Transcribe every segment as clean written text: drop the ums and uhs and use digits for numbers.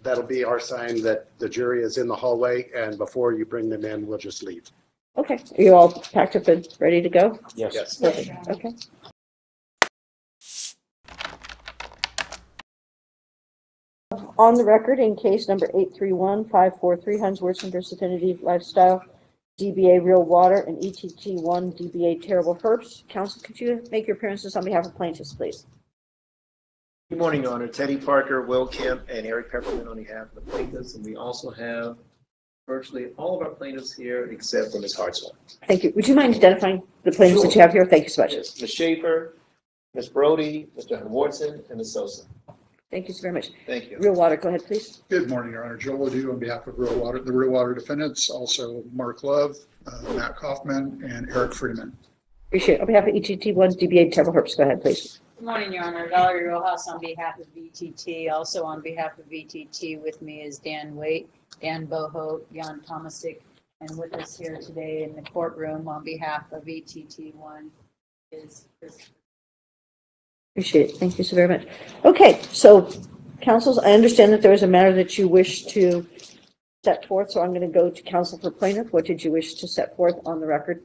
That'll be our sign that the jury is in the hallway, and before you bring them in, we'll just leave. Okay. Are you all packed up and ready to go? Yes. Yes. Perfect. Okay. On the record, in case number 831543, Hunwardsen versus Affinity Lifestyle, DBA Real Water, and ETT1 DBA Terrible Herbst. Counsel, could you make your appearances on behalf of plaintiffs, please? Good morning, Your Honor. Teddy Parker, Will Kemp, and Eric Pepperman on behalf of the plaintiffs, and we also have virtually all of our plaintiffs here except for Ms. Hartzell. Thank you. Would you mind identifying the plaintiffs that you have here? Thank you so much. Yes, Ms. Schaefer, Ms. Brody, Mr. Hunwardsen, and Ms. Sosa. Thank you so very much. Thank you. Real Water, go ahead, please. Good morning, Your Honor. Joe Odou on behalf of Real Water, the Real Water defendants, also Mark Love, Matt Kaufmann, and Eric Freeman. Appreciate it. On behalf of ETT1 DBA Terrible Herbst, go ahead, please. Good morning, Your Honor. Valerie Rojas on behalf of VTT. Also on behalf of VTT with me is Dan Waite, Dan Boho, Jan Tomasic, and with us here today in the courtroom on behalf of VTT1 is Chris. Appreciate it. Thank you so very much. Okay, so counsels, I understand that there was a matter that you wish to set forth, so I'm going to go to counsel for plaintiff. What did you wish to set forth on the record?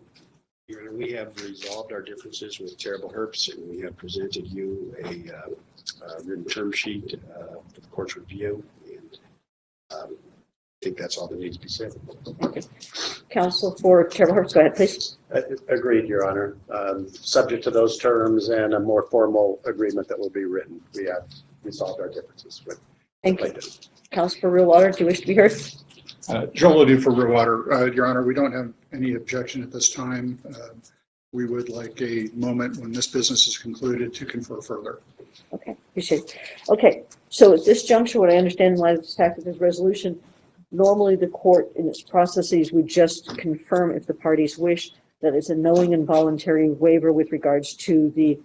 Your Honor, we have resolved our differences with Terrible Herbst, and we have presented you a written term sheet for the court's review, and I think that's all that needs to be said. Okay. Counsel for Terrible Herbst, go ahead, please. Agreed, Your Honor. Subject to those terms and a more formal agreement that will be written, we have resolved our differences with Thank you. Counsel for Real Water, do you wish to be heard? Joel Odou for Real Water. Your Honor, we don't have any objection at this time. We would like a moment when this business is concluded to confer further. Okay, appreciate it. Okay, so at this juncture, what I understand in light of the fact that there's resolution, normally the court in its processes would just confirm if the parties wish that it's a knowing and voluntary waiver with regards to the,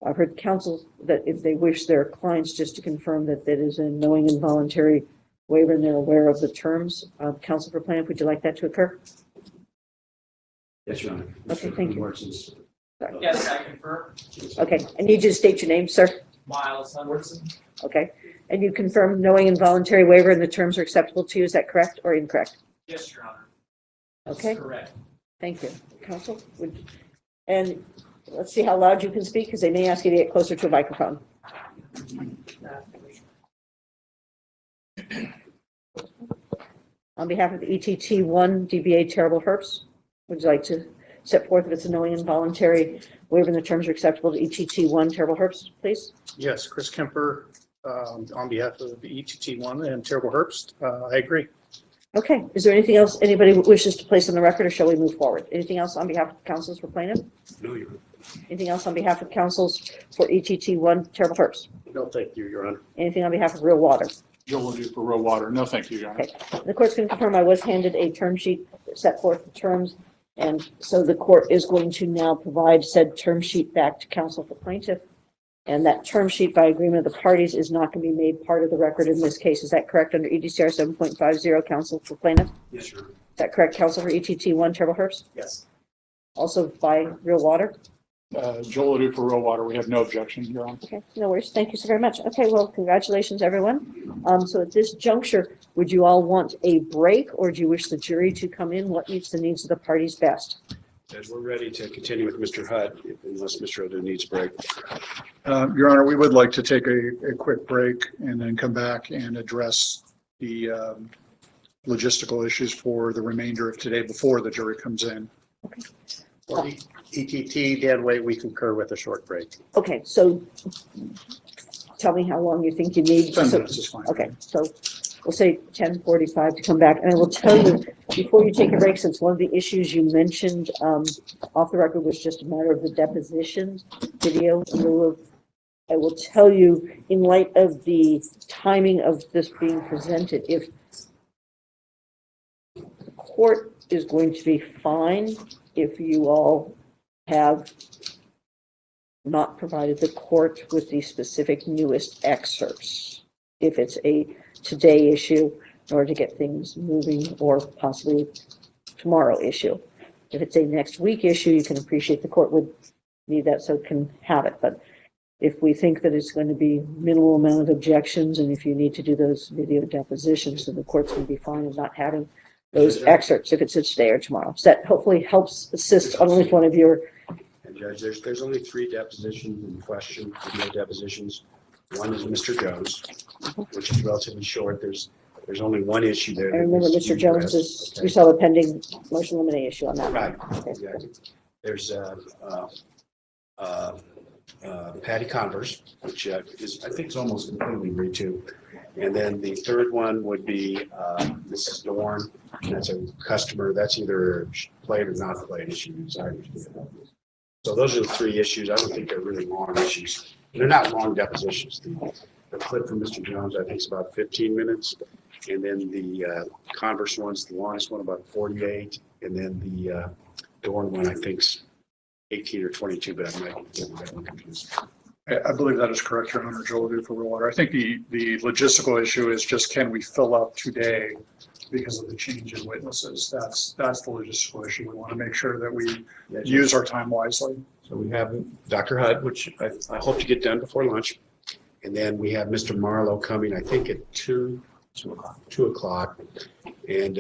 I've heard counsel that if they wish their clients just to confirm that that is a knowing and voluntary waiver and they're aware of the terms. Counsel for plaintiff, would you like that to occur? Yes, Your Honor. Okay, thank you. Sorry. Yes, I confirm. Okay, I need you to state your name, sir. Myles, Hunwardsen. Okay, and you confirm knowing and voluntary waiver and the terms are acceptable to you. Is that correct or incorrect? Yes, Your Honor. Okay. That's correct. Thank you. Counsel, and let's see how loud you can speak because they may ask you to get closer to a microphone. On behalf of the ETT1 DBA Terrible Herbst, would you like to set forth if it's a knowing and voluntary waiver and the terms are acceptable to ETT1 Terrible Herbst, please? Yes, Chris Kemper on behalf of the ETT1 and Terrible Herbst. I agree. Okay. Is there anything else anybody wishes to place on the record, or shall we move forward? Anything else on behalf of counsels for plaintiff? No, Your Honor. Anything else on behalf of counsels for ETT1 Terrible Herbst? No, thank you, Your Honor. Anything on behalf of Real Water? Joel Odou for Real Water. No, thank you, Your Honor. Okay. The court's going to confirm I was handed a term sheet that set forth the terms, and so the court is going to now provide said term sheet back to counsel for plaintiff. And that term sheet by agreement of the parties is not going to be made part of the record in this case. Is that correct under EDCR 7.50, counsel for plaintiff? Yes, Your Honor. Is that correct, counsel for ETT1 Terrible Herbst? Yes. Also by Real Water? Joel Odou for Real Water. We have no objection, Your Honor. Okay, no worries. Thank you so very much. Okay, well, congratulations, everyone. So at this juncture, would you all want a break, or do you wish the jury to come in? What meets the needs of the parties best? As we're ready to continue with Mr. Hutt, unless Mr. Odou needs a break. Your Honor, we would like to take a quick break and then come back and address the logistical issues for the remainder of today before the jury comes in. Okay. For ETT, Dan Waite, we concur with a short break. Okay, so tell me how long you think you need. 10 minutes is fine. Okay, so we'll say 10:45 to come back. And I will tell you, before you take a break, since one of the issues you mentioned off the record was just a matter of the deposition video, I will tell you, in light of the timing of this being presented, if the court is going to be fine if you all have not provided the court with the specific newest excerpts. If it's a today issue in order to get things moving, or possibly tomorrow issue. If it's a next week issue, you can appreciate the court would need that so it can have it. But If we think that it's going to be minimal amount of objections, and if you need to do those video depositions, then the court's going to be fine in not having those excerpts if it's today or tomorrow. So that hopefully helps assist on at least one of your. And Judge, there's only 3 depositions in question, video depositions. One is Mr. Jones, which is relatively short. There's only one issue there. I remember Mr. Jones is, we saw the pending motion limiting issue on that. Right, Okay. exactly. There's Patty Converse, which is, I think is almost completely agreed to. And then the third one would be Mrs. Dorn. That's a customer. That's either played or not played issue. So those are the 3 issues. I don't think they're really long issues. They're not long depositions. The clip from Mr. Jones, I think, is about 15 minutes. And then the Converse one's the longest one, about 48. And then the Dorn one, I think, is 18 or 22, but I might get that one confused. I believe that is correct, Your Honor, Joe Odou for real water. I think the logistical issue is just can we fill up today because of the change in witnesses? That's the logistical issue. We want to make sure that we use our time wisely. So we have Dr. Hudd, which I hope to get done before lunch. And then we have Mr. Marlow coming, I think, at 2 o'clock. And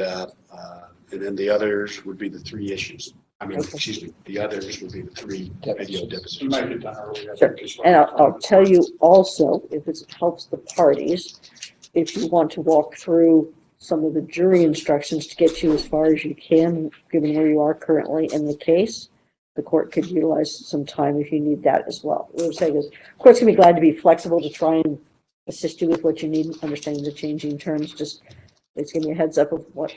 then the others would be the 3 issues. I mean, excuse me, the others would be the 3 video We depositions. might get done early. I Sure. think, as well. And I'll tell you also, if it helps the parties, if you want to walk through some of the jury instructions to get you as far as you can, given where you are currently in the case, the court could utilize some time if you need that as well. What I'm saying is, the court's gonna be glad to be flexible to try and assist you with what you need, understanding the changing terms. Just, it's giving me a heads up of what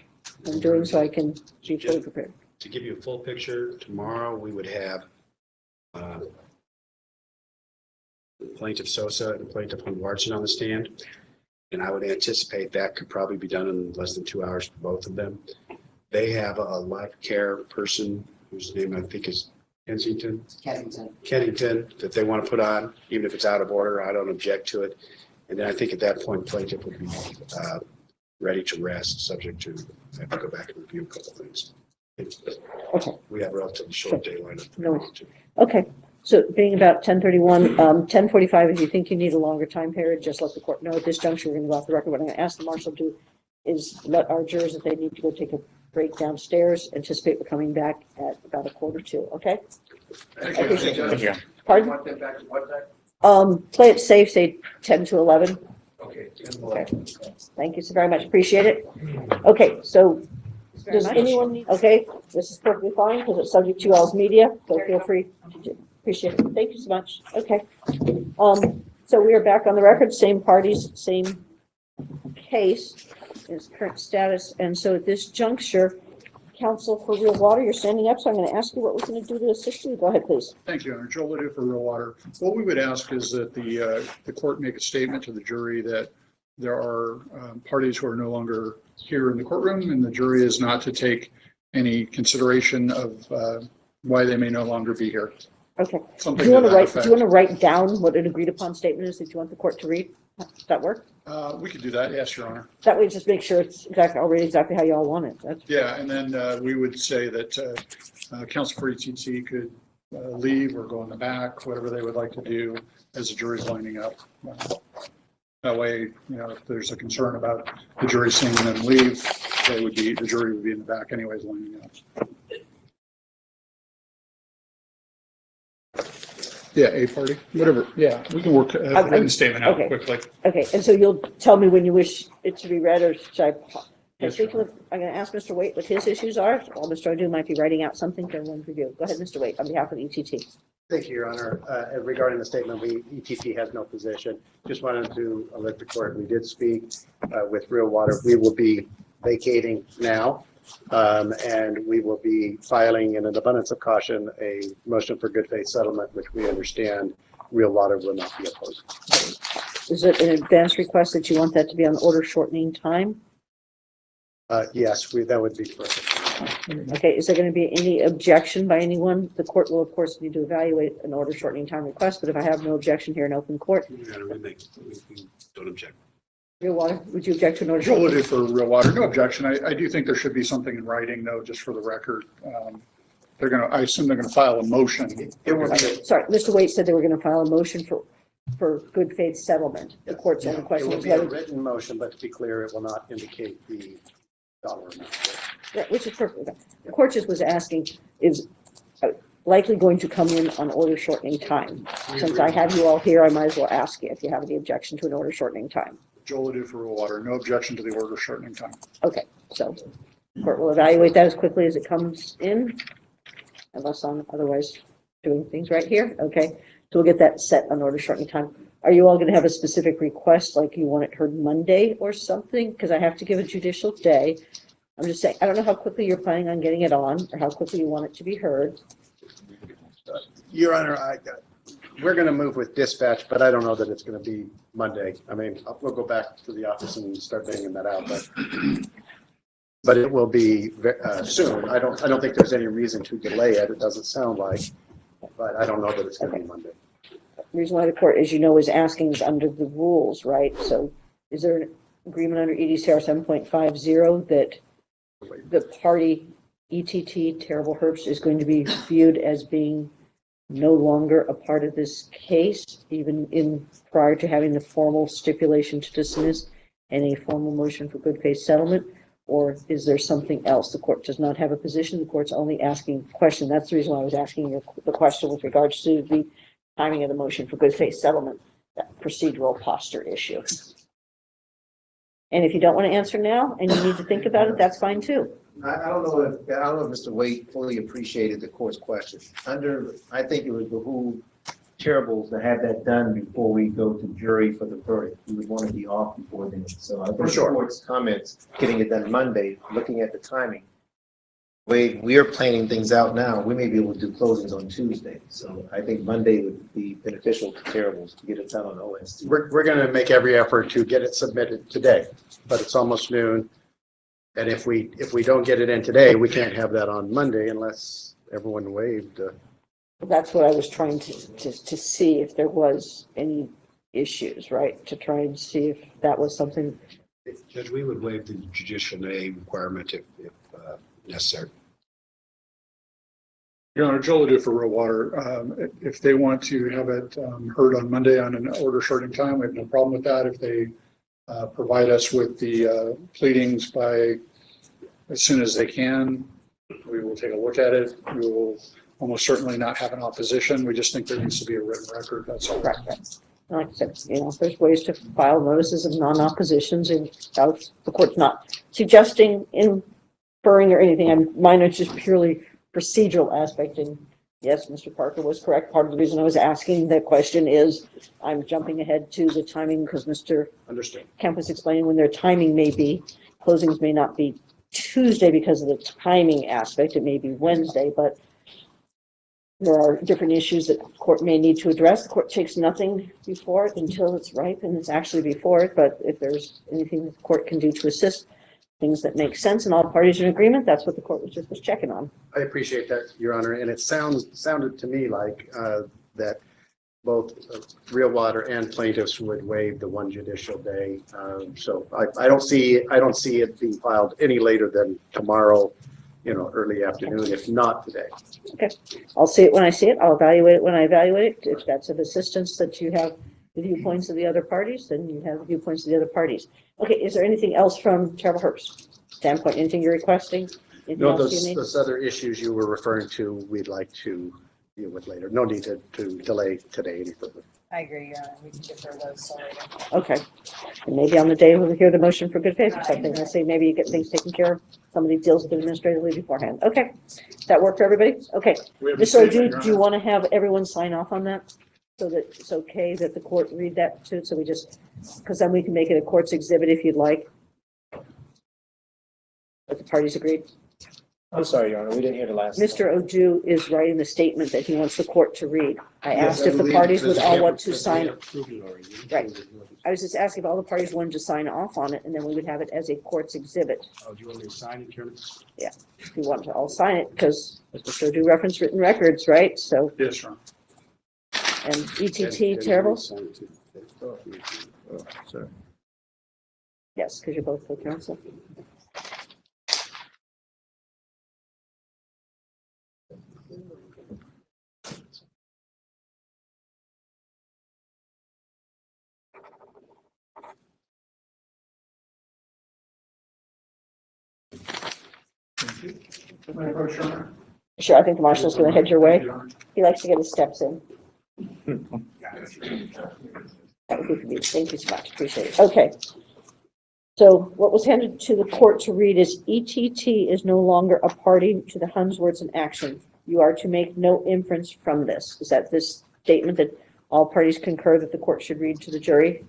I'm doing so I can be fully prepared. To give you a full picture, tomorrow we would have Plaintiff Sosa and Plaintiff Hunwardsen on the stand. And I would anticipate that could probably be done in less than 2 hours for both of them. They have a life care person whose name I think is Kennington, that they want to put on, even if it's out of order. I don't object to it. And then I think at that point, plaintiff would be ready to rest, subject to, I have to go back and review a couple of things. Okay. We have relatively short daylight. No. Okay, so being about 10:31, 10:45, if you think you need a longer time period, just let the court know. At this juncture, we're going to go off the record. What I'm going to ask the marshal to do is let our jurors, if they need to go take a break downstairs, anticipate we're coming back at about 1:45, okay? Thank I appreciate it. Thank you. Pardon? Want them back at what time? Play it safe, say 10 to 11. Okay. Okay. Thank you so very much, appreciate it. Okay, so does anyone need, okay, this is perfectly fine because it's subject to y'all's media, so feel free to do. Appreciate it. Thank you so much. Okay. So we are back on the record, same parties, same case, its current status. And so at this juncture, counsel for Real Water, you're standing up, so I'm going to ask you what we're going to do to assist you. Go ahead, please. Thank you, Honor. Joe Odou for Real Water. What we would ask is that the court make a statement to the jury that there are parties who are no longer here in the courtroom, and the jury is not to take any consideration of why they may no longer be here. Okay. Something Do you want to to that write? Do effect. you want to write down what an agreed upon statement is that you want the court to read? Does that work? We could do that, yes, Your Honor. That way, just make sure it's exactly. I'll read exactly how y'all want it. That's Yeah, and then we would say that counsel for ETT could leave or go in the back, whatever they would like to do as the jury's lining up. That way, if there's a concern about the jury seeing them leave, the jury would be in the back anyways lining up. Yeah, a party, whatever. Yeah, we can work a written statement out okay. quickly. okay. And so you'll tell me when you wish it to be read, or should I? Yes, I'm going to ask Mr. Waite what his issues are. While Mr. Odou might be writing out something for everyone's review. Go ahead, Mr. Waite, on behalf of ETT. Thank you, Your Honor. Regarding the statement, ETT has no position. Just wanted to alert the court, we did speak with Real Water. We will be vacating now, and we will be filing in an abundance of caution a motion for good faith settlement, which we understand Real Water will not be opposed. Is it an advance request that you want that to be on order shortening time? Yes, that would be perfect. Okay, is there going to be any objection by anyone? The court will, of course, need to evaluate an order shortening time request, but if I have no objection here in open court, We don't object. Real Water, would you object to an order Joe shortening? Odou for Real Water, no objection. I do think there should be something in writing though, just for the record. I assume they're going to file a motion. It will be Sorry, Mr. Waite said they were going to file a motion for for good faith settlement. The court's only It question will is be a whether, written motion, but to be clear, it will not indicate the dollar amount. yeah, which is perfect. The court just was asking, is likely going to come in on order shortening time. Since I have you all here, I might as well ask you if you have any objection to an order shortening time. Joel Odou for Rural Water, no objection to the order shortening time. Okay, so the court will evaluate that as quickly as it comes in, unless I'm otherwise doing things right here. Okay, so we'll get that set on order shortening time. Are you all going to have a specific request, like you want it heard Monday or something? Because I have to give a judicial day. I'm just saying, I don't know how quickly you're planning on getting it on, or how quickly you want it to be heard. Your Honor, we're going to move with dispatch, but I don't know that it's going to be Monday. I mean, we'll go back to the office and start banging that out, but it will be soon. I don't think there's any reason to delay it. It doesn't sound like, but I don't know that it's going to be Monday. The reason why the court, as you know, is asking is under the rules, right? So is there an agreement under EDCR 7.50 that the party ETT, Terrible Herbst, is going to be viewed as being no longer a part of this case, even in prior to having the formal stipulation to dismiss and a formal motion for good faith settlement? Or is there something else? The court does not have a position. The court's only asking a question. That's the reason why I was asking you the question with regards to the timing of the motion for good faith settlement, that procedural posture issue. And if you don't want to answer now and you need to think about it, that's fine too. I don't know if Mr. Waite fully appreciated the court's question. I think it would behoove Terrible to have that done before we go to jury for the verdict. We would want to be off before then. So I think the court's comments, getting it done Monday, looking at the timing, we are planning things out now. We may be able to do closings on Tuesday. So I think Monday would be beneficial to Terrible to get it done on OST. We're going to make every effort to get it submitted today, but it's almost noon. And if we don't get it in today, we can't have that on Monday unless everyone waived. That's what I was trying to see if there was any issues, right? To try and see if that was something. Judge, we would waive the judicial name requirement if necessary. Your Honor, Joel Odou for Rural Water. If they want to have it heard on Monday on an order shortening time, we have no problem with that. If they provide us with the pleadings by as soon as they can, we will take a look at it. We will almost certainly not have an opposition. We just think there needs to be a written record. That's all. Right. Like I said, there's ways to file notices of non-oppositions, and the court's not suggesting, inferring, or anything. Mine is just purely procedural aspect. And yes, Mr. Parker was correct. Part of the reason I was asking that question is I'm jumping ahead to the timing because Mr. Kemp was explaining when their timing may be. Closings may not be Tuesday because of the timing aspect. It may be Wednesday, but there are different issues that the court may need to address. The court takes nothing before it until it's ripe and it's actually before it. But if there's anything the court can do to assist, things that make sense and all parties are in agreement, that's what the court was checking on. I appreciate that, Your Honor. And it sounded to me like that both Real Water and plaintiffs would waive the one judicial day. So I don't see it being filed any later than tomorrow, early afternoon, if not today. Okay, I'll see it when I see it. I'll evaluate it when I evaluate it. If that's of assistance that you have the viewpoints of the other parties, then you have the viewpoints of the other parties. Okay, is there anything else from Terrible Herbst standpoint? Anything you're requesting? Anything No, else you need? those other issues you were referring to, we'd like to deal with later. No need to delay today any further. I agree, Your Honor. We can defer those till later. Okay, and maybe on the day we'll hear the motion for good faith or something. I say maybe you get things taken care of. Somebody deals with it administratively beforehand. Okay, does that work for everybody? Okay, Mr. Odou, do you want to have everyone sign off on that? So that it's okay that the court read that too, so we just, because then we can make it a court's exhibit if you'd like. But the parties agreed. I'm sorry, Your Honor, we didn't hear the last. Mr. Odou is writing the statement that he wants the court to read. I asked if the parties would all want to sign. Right. I was just asking if all the parties wanted to sign off on it, and then we would have it as a court's exhibit. Oh, do you want me to sign it, Chairman? Yeah, if you want to all sign it, because Mr. Odou referenced written records, right? So, Yes, Your Honor. and ETT, Terrible? Sorry. Yes, because you're both co-counsel. May I approach, Your Honor? Sure, I think the marshal's going to head your way. He likes to get his steps in. That would be for me. Thank you so much. Appreciate it. Okay. So what was handed to the court to read is ETT is no longer a party to the Hunwardsen action. You are to make no inference from this. Is that this statement that all parties concur that the court should read to the jury?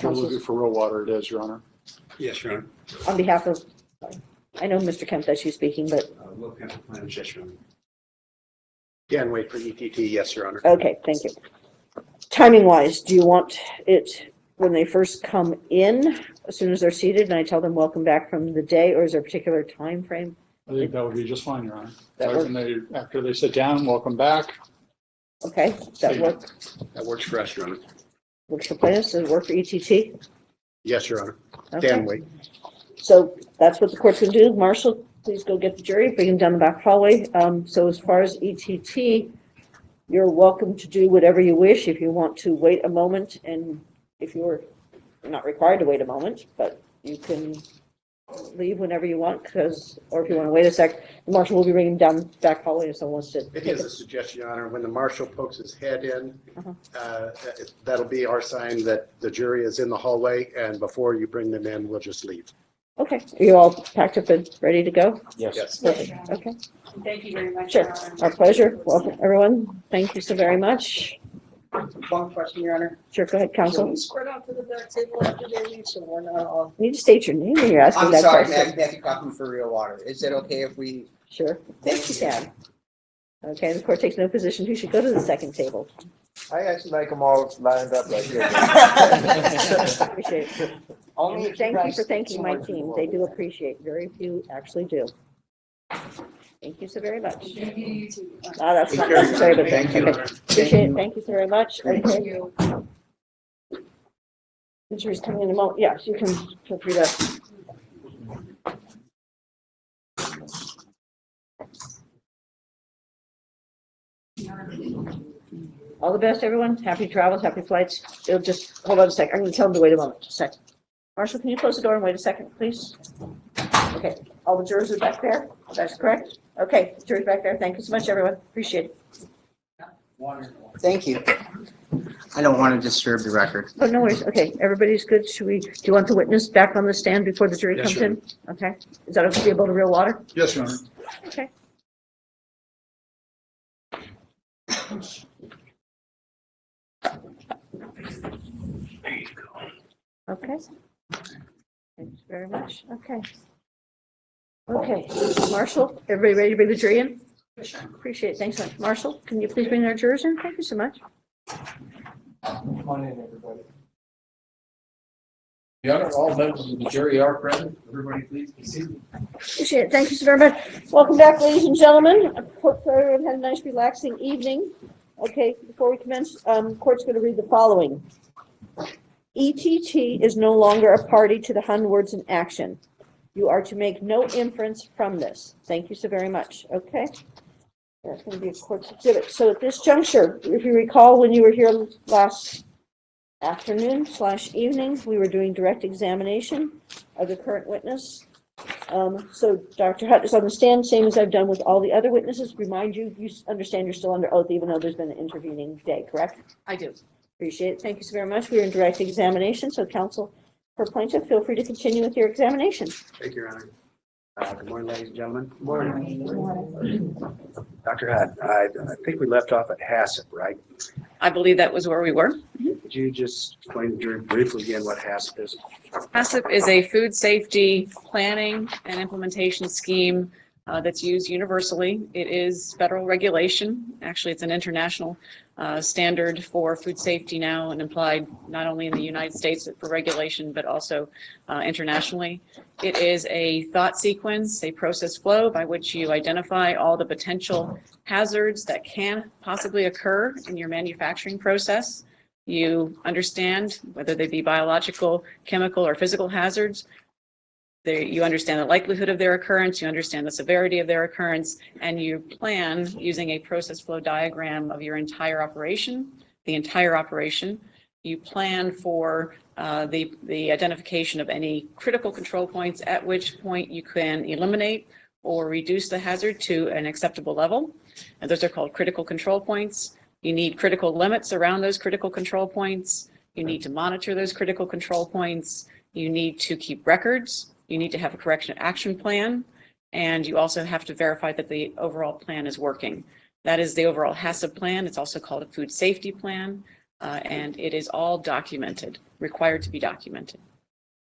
I'm looking for real water. It is, Your Honor. Yes, Your Honor. On behalf of, I know Mr. Kemp, that's you speaking, but, Will Kemp, Plaintiffs, yes, Your Honor. Dan Waite for ETT, yes, Your Honor. okay, thank you. Timing wise, do you want it when they first come in, as soon as they're seated, and I tell them welcome back from the day, or is there a particular time frame? I think that would be just fine, Your Honor. That Right when they, after they sit down, welcome back. Okay, does that work? That works for us, Your Honor. Works for plaintiffs, does it work for ETT? Yes, Your Honor. Okay. Dan Waite. So that's what the court's gonna do. Marshall, please go get the jury, bring them down the back hallway. So as far as ETT, you're welcome to do whatever you wish. If you want to wait a moment, and if you're not required to wait a moment, but you can leave whenever you want, because, or if you want to wait a sec, the marshal will be bringing down back hallway if someone wants to. It is a suggestion, Your Honor. When the marshal pokes his head in, Uh-huh. that'll be our sign that the jury is in the hallway, and before you bring them in, we'll just leave. Okay, are you all packed up and ready to go? Yes. Perfect. Okay, Thank you very much. sure. Your Honor. Our pleasure. Welcome, everyone. Thank you so very much. One question, Your Honor. Sure, go ahead, Can counsel. we spread out to the back table after they leave, so we're not all? You need to state your name when you're asking I'm that sorry, question. Matthew Kaufmann for Real Water. Is it okay if we? Sure, yes, you can. Okay, the court takes no position. Who should go to the second table? I actually like them all lined up like this. Appreciate it. Only if Thank you guys for stick thanking my somewhere to team. the They wall. do appreciate, very few actually do. Thank you so very much. That's not necessary, but Thank you. okay. Appreciate it. Thank you so very much. Thank Okay. you. The jury's coming in a moment. Yes, you can feel free to. All the best, everyone. Happy travels, happy flights. It'll just, hold on a sec. I'm going to tell them to wait a moment. Just a sec. Marshall, can you close the door and wait a second, please? Okay, all the jurors are back there? That's correct? Okay, jury's back there. Thank you so much, everyone. Appreciate it. Wonderful. Thank you. I don't want to disturb the record. Oh, no worries. Okay, everybody's good. Do you want the witness back on the stand before the jury Yes, comes Your in? Okay. Is that agreeable to real water? Yes, Your Honor. Okay. There you go. Okay. Thanks very much. Okay. Okay, Marshall, everybody ready to bring the jury in? Appreciate it. Thanks so much. Marshall, can you please bring our jurors in? Thank you so much. Come on in, everybody. Your Honor, all members of the jury are present. Everybody please be seated. Appreciate it. Thank you so very much. Welcome back, ladies and gentlemen. I hope everyone had a nice, relaxing evening. Okay, before we commence, court's going to read the following. ETT is no longer a party to the Hunwardsen action. You are to make no inference from this. Thank you so very much. Okay. That's going to be a court's exhibit. So at this juncture, if you recall, when you were here last afternoon/evening, we were doing direct examination of the current witness. So Dr. Hutt is on the stand, same as I've done with all the other witnesses. Remind you, you understand you're still under oath, even though there's been an intervening day, correct? I do. Appreciate it. Thank you so very much. We're in direct examination, so counsel for plaintiff, feel free to continue with your examination. Thank you, Your Honor. Good morning, ladies and gentlemen. Morning. Dr. Hutt, I think we left off at HACCP, right? I believe that was where we were. Could you just explain to the jury briefly again what HACCP is? HACCP is a food safety planning and implementation scheme that's used universally. It is federal regulation. Actually, it's an international standard for food safety now and applied not only in the United States for regulation, but also internationally. It is a thought sequence, a process flow by which you identify all the potential hazards that can possibly occur in your manufacturing process. You understand whether they be biological, chemical, or physical hazards. You understand the likelihood of their occurrence, you understand the severity of their occurrence, and you plan using a process flow diagram of your entire operation, the entire operation. You plan for the identification of any critical control points, at which point you can eliminate or reduce the hazard to an acceptable level. And those are called critical control points. You need critical limits around those critical control points. You need to monitor those critical control points. You need to keep records. You need to have a correction action plan. And you also have to verify that the overall plan is working. That is the overall HACCP plan. It's also called a food safety plan. And it is all documented, required to be documented.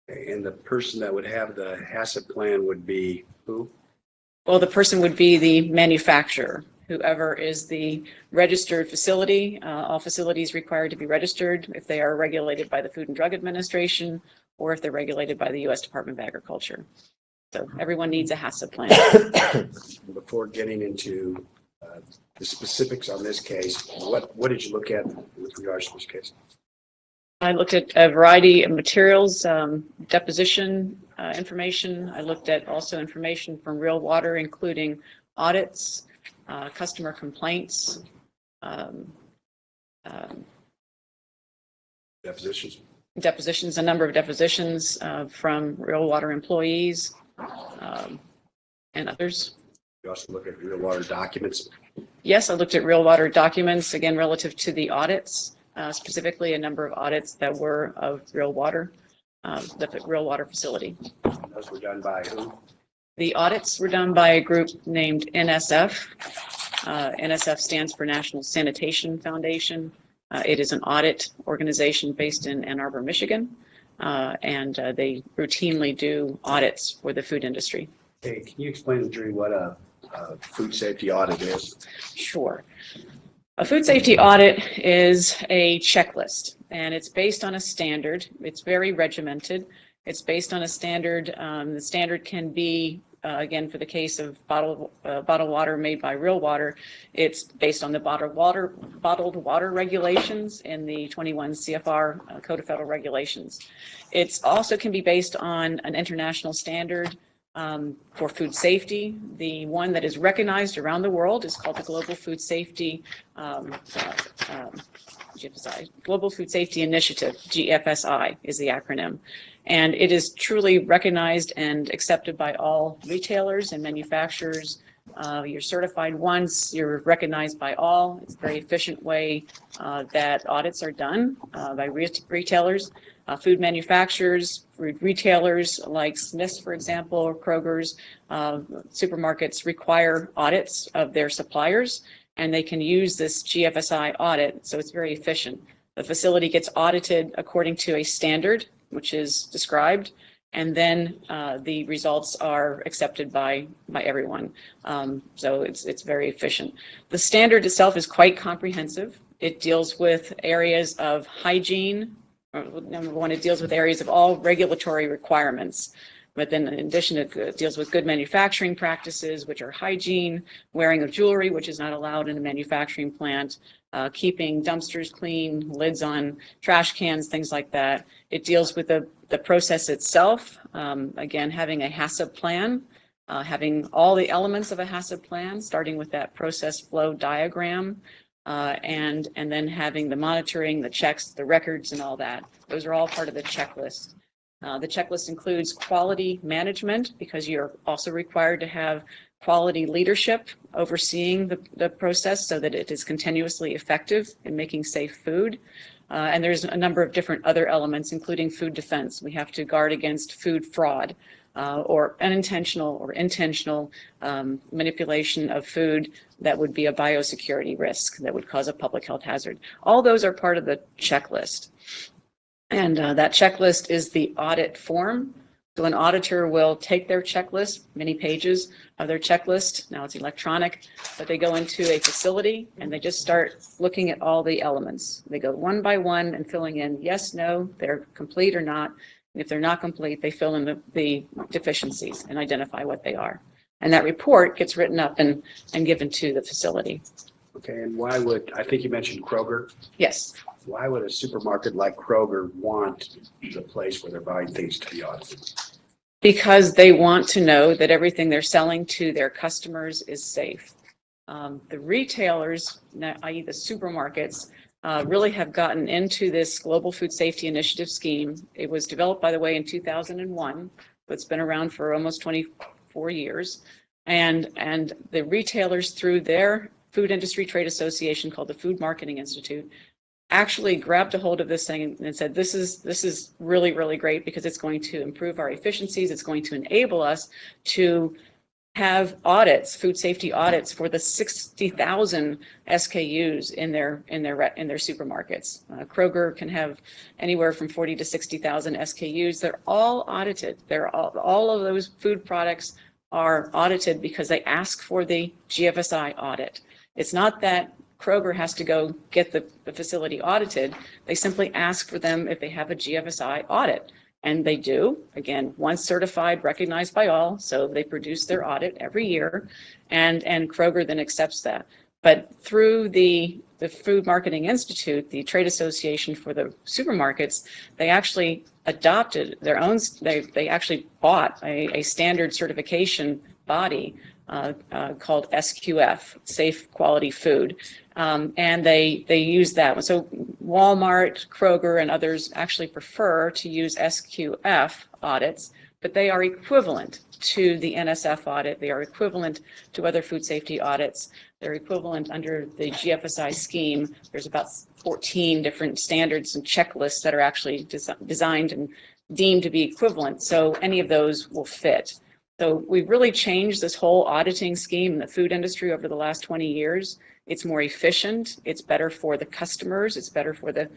And the person that would have the HACCP plan would be who? Well, the person would be the manufacturer, whoever is the registered facility. All facilities required to be registered if they are regulated by the Food and Drug Administration or if they're regulated by the U.S. Department of Agriculture. So everyone needs a HACCP plan. Before getting into the specifics on this case, what did you look at with regards to this case? I looked at a variety of materials, deposition information. I looked at also information from real water, including audits, customer complaints. Depositions? A number of depositions from real water employees and others. You also look at real water documents? Yes, I looked at real water documents, again, relative to the audits. Specifically a number of audits that were of real water, the real water facility. Those were done by who? The audits were done by a group named NSF. NSF stands for National Sanitation Foundation. It is an audit organization based in Ann Arbor, Michigan, and they routinely do audits for the food industry. Hey, can you explain to the jury what a food safety audit is? Sure. A food safety audit is a checklist, and it's based on a standard. It's very regimented. It's based on a standard. The standard can be, again, for the case of bottled water made by real water, it's based on the bottled water regulations in the 21 CFR Code of Federal Regulations. It also can be based on an international standard for food safety. The one that is recognized around the world is called the Global Food Safety Global Food Safety Initiative, GFSI is the acronym. And it is truly recognized and accepted by all retailers and manufacturers. You're certified once, you're recognized by all. It's a very efficient way that audits are done by retailers. Food manufacturers, food retailers like Smith's, for example, or Kroger's, supermarkets require audits of their suppliers, and they can use this GFSI audit, so it's very efficient. The facility gets audited according to a standard, which is described, and then the results are accepted by everyone. So it's very efficient. The standard itself is quite comprehensive. It deals with areas of hygiene. Number one, it deals with areas of all regulatory requirements. But then in addition, it deals with good manufacturing practices, which are hygiene, wearing of jewelry, which is not allowed in a manufacturing plant, keeping dumpsters clean, lids on trash cans, things like that. It deals with the process itself, again, having a HACCP plan, having all the elements of a HACCP plan, starting with that process flow diagram, and then having the monitoring, the checks, the records, and all that. Those are all part of the checklist. The checklist includes quality management, because you're also required to have quality leadership overseeing the process so that it is continuously effective in making safe food. And there's a number of different other elements, including food defense. We have to guard against food fraud or unintentional or intentional manipulation of food that would be a biosecurity risk that would cause a public health hazard. All those are part of the checklist. And that checklist is the audit form. So an auditor will take their checklist, many pages of their checklist. Now it's electronic, but they go into a facility and they just start looking at all the elements. They go one by one and filling in yes, no, they're complete or not. And if they're not complete, they fill in the deficiencies and identify what they are. And that report gets written up and given to the facility. Okay, and why would, I think you mentioned Kroger. Yes. Why would a supermarket like Kroger want the place where they're buying things to be audited? Because they want to know that everything they're selling to their customers is safe. The retailers, i.e. the supermarkets, really have gotten into this Global Food Safety Initiative scheme. It was developed, by the way, in 2001, but it's been around for almost 24 years. And the retailers, through their food industry trade association called the Food Marketing Institute, actually grabbed a hold of this thing and said, this is really, really great because it's going to improve our efficiencies. It's going to enable us to have audits, food safety audits for the 60,000 SKUs in their supermarkets. Kroger can have anywhere from 40 to 60,000 SKUs. They're all audited. All of those food products are audited because they ask for the GFSI audit. It's not that Kroger has to go get the facility audited. They simply ask for them if they have a GFSI audit. And they do, again, once certified, recognized by all, so they produce their audit every year, and Kroger then accepts that. But through the Food Marketing Institute, the trade association for the supermarkets, they actually adopted their own, they actually bought a standard certification body called SQF, Safe Quality Food. And they use that one. So Walmart, Kroger, and others actually prefer to use SQF audits, but they are equivalent to the NSF audit. They are equivalent to other food safety audits. They're equivalent under the GFSI scheme. There's about 14 different standards and checklists that are actually designed and deemed to be equivalent. So any of those will fit. So we've really changed this whole auditing scheme in the food industry over the last 20 years. It's more efficient. It's better for the customers. It's better for the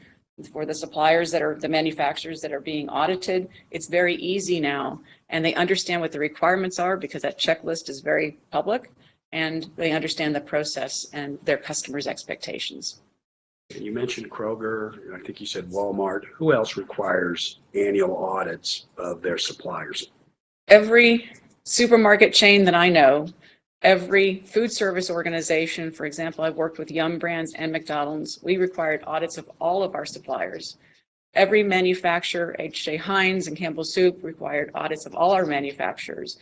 suppliers that are the manufacturers that are being audited. It's very easy now, and they understand what the requirements are because that checklist is very public, and they understand the process and their customers' expectations. You mentioned Kroger, I think you said Walmart. Who else requires annual audits of their suppliers? Every supermarket chain that I know, every food service organization, for example, I've worked with Yum Brands and McDonald's, we required audits of all of our suppliers. Every manufacturer, H.J. Heinz and Campbell Soup, required audits of all our manufacturers.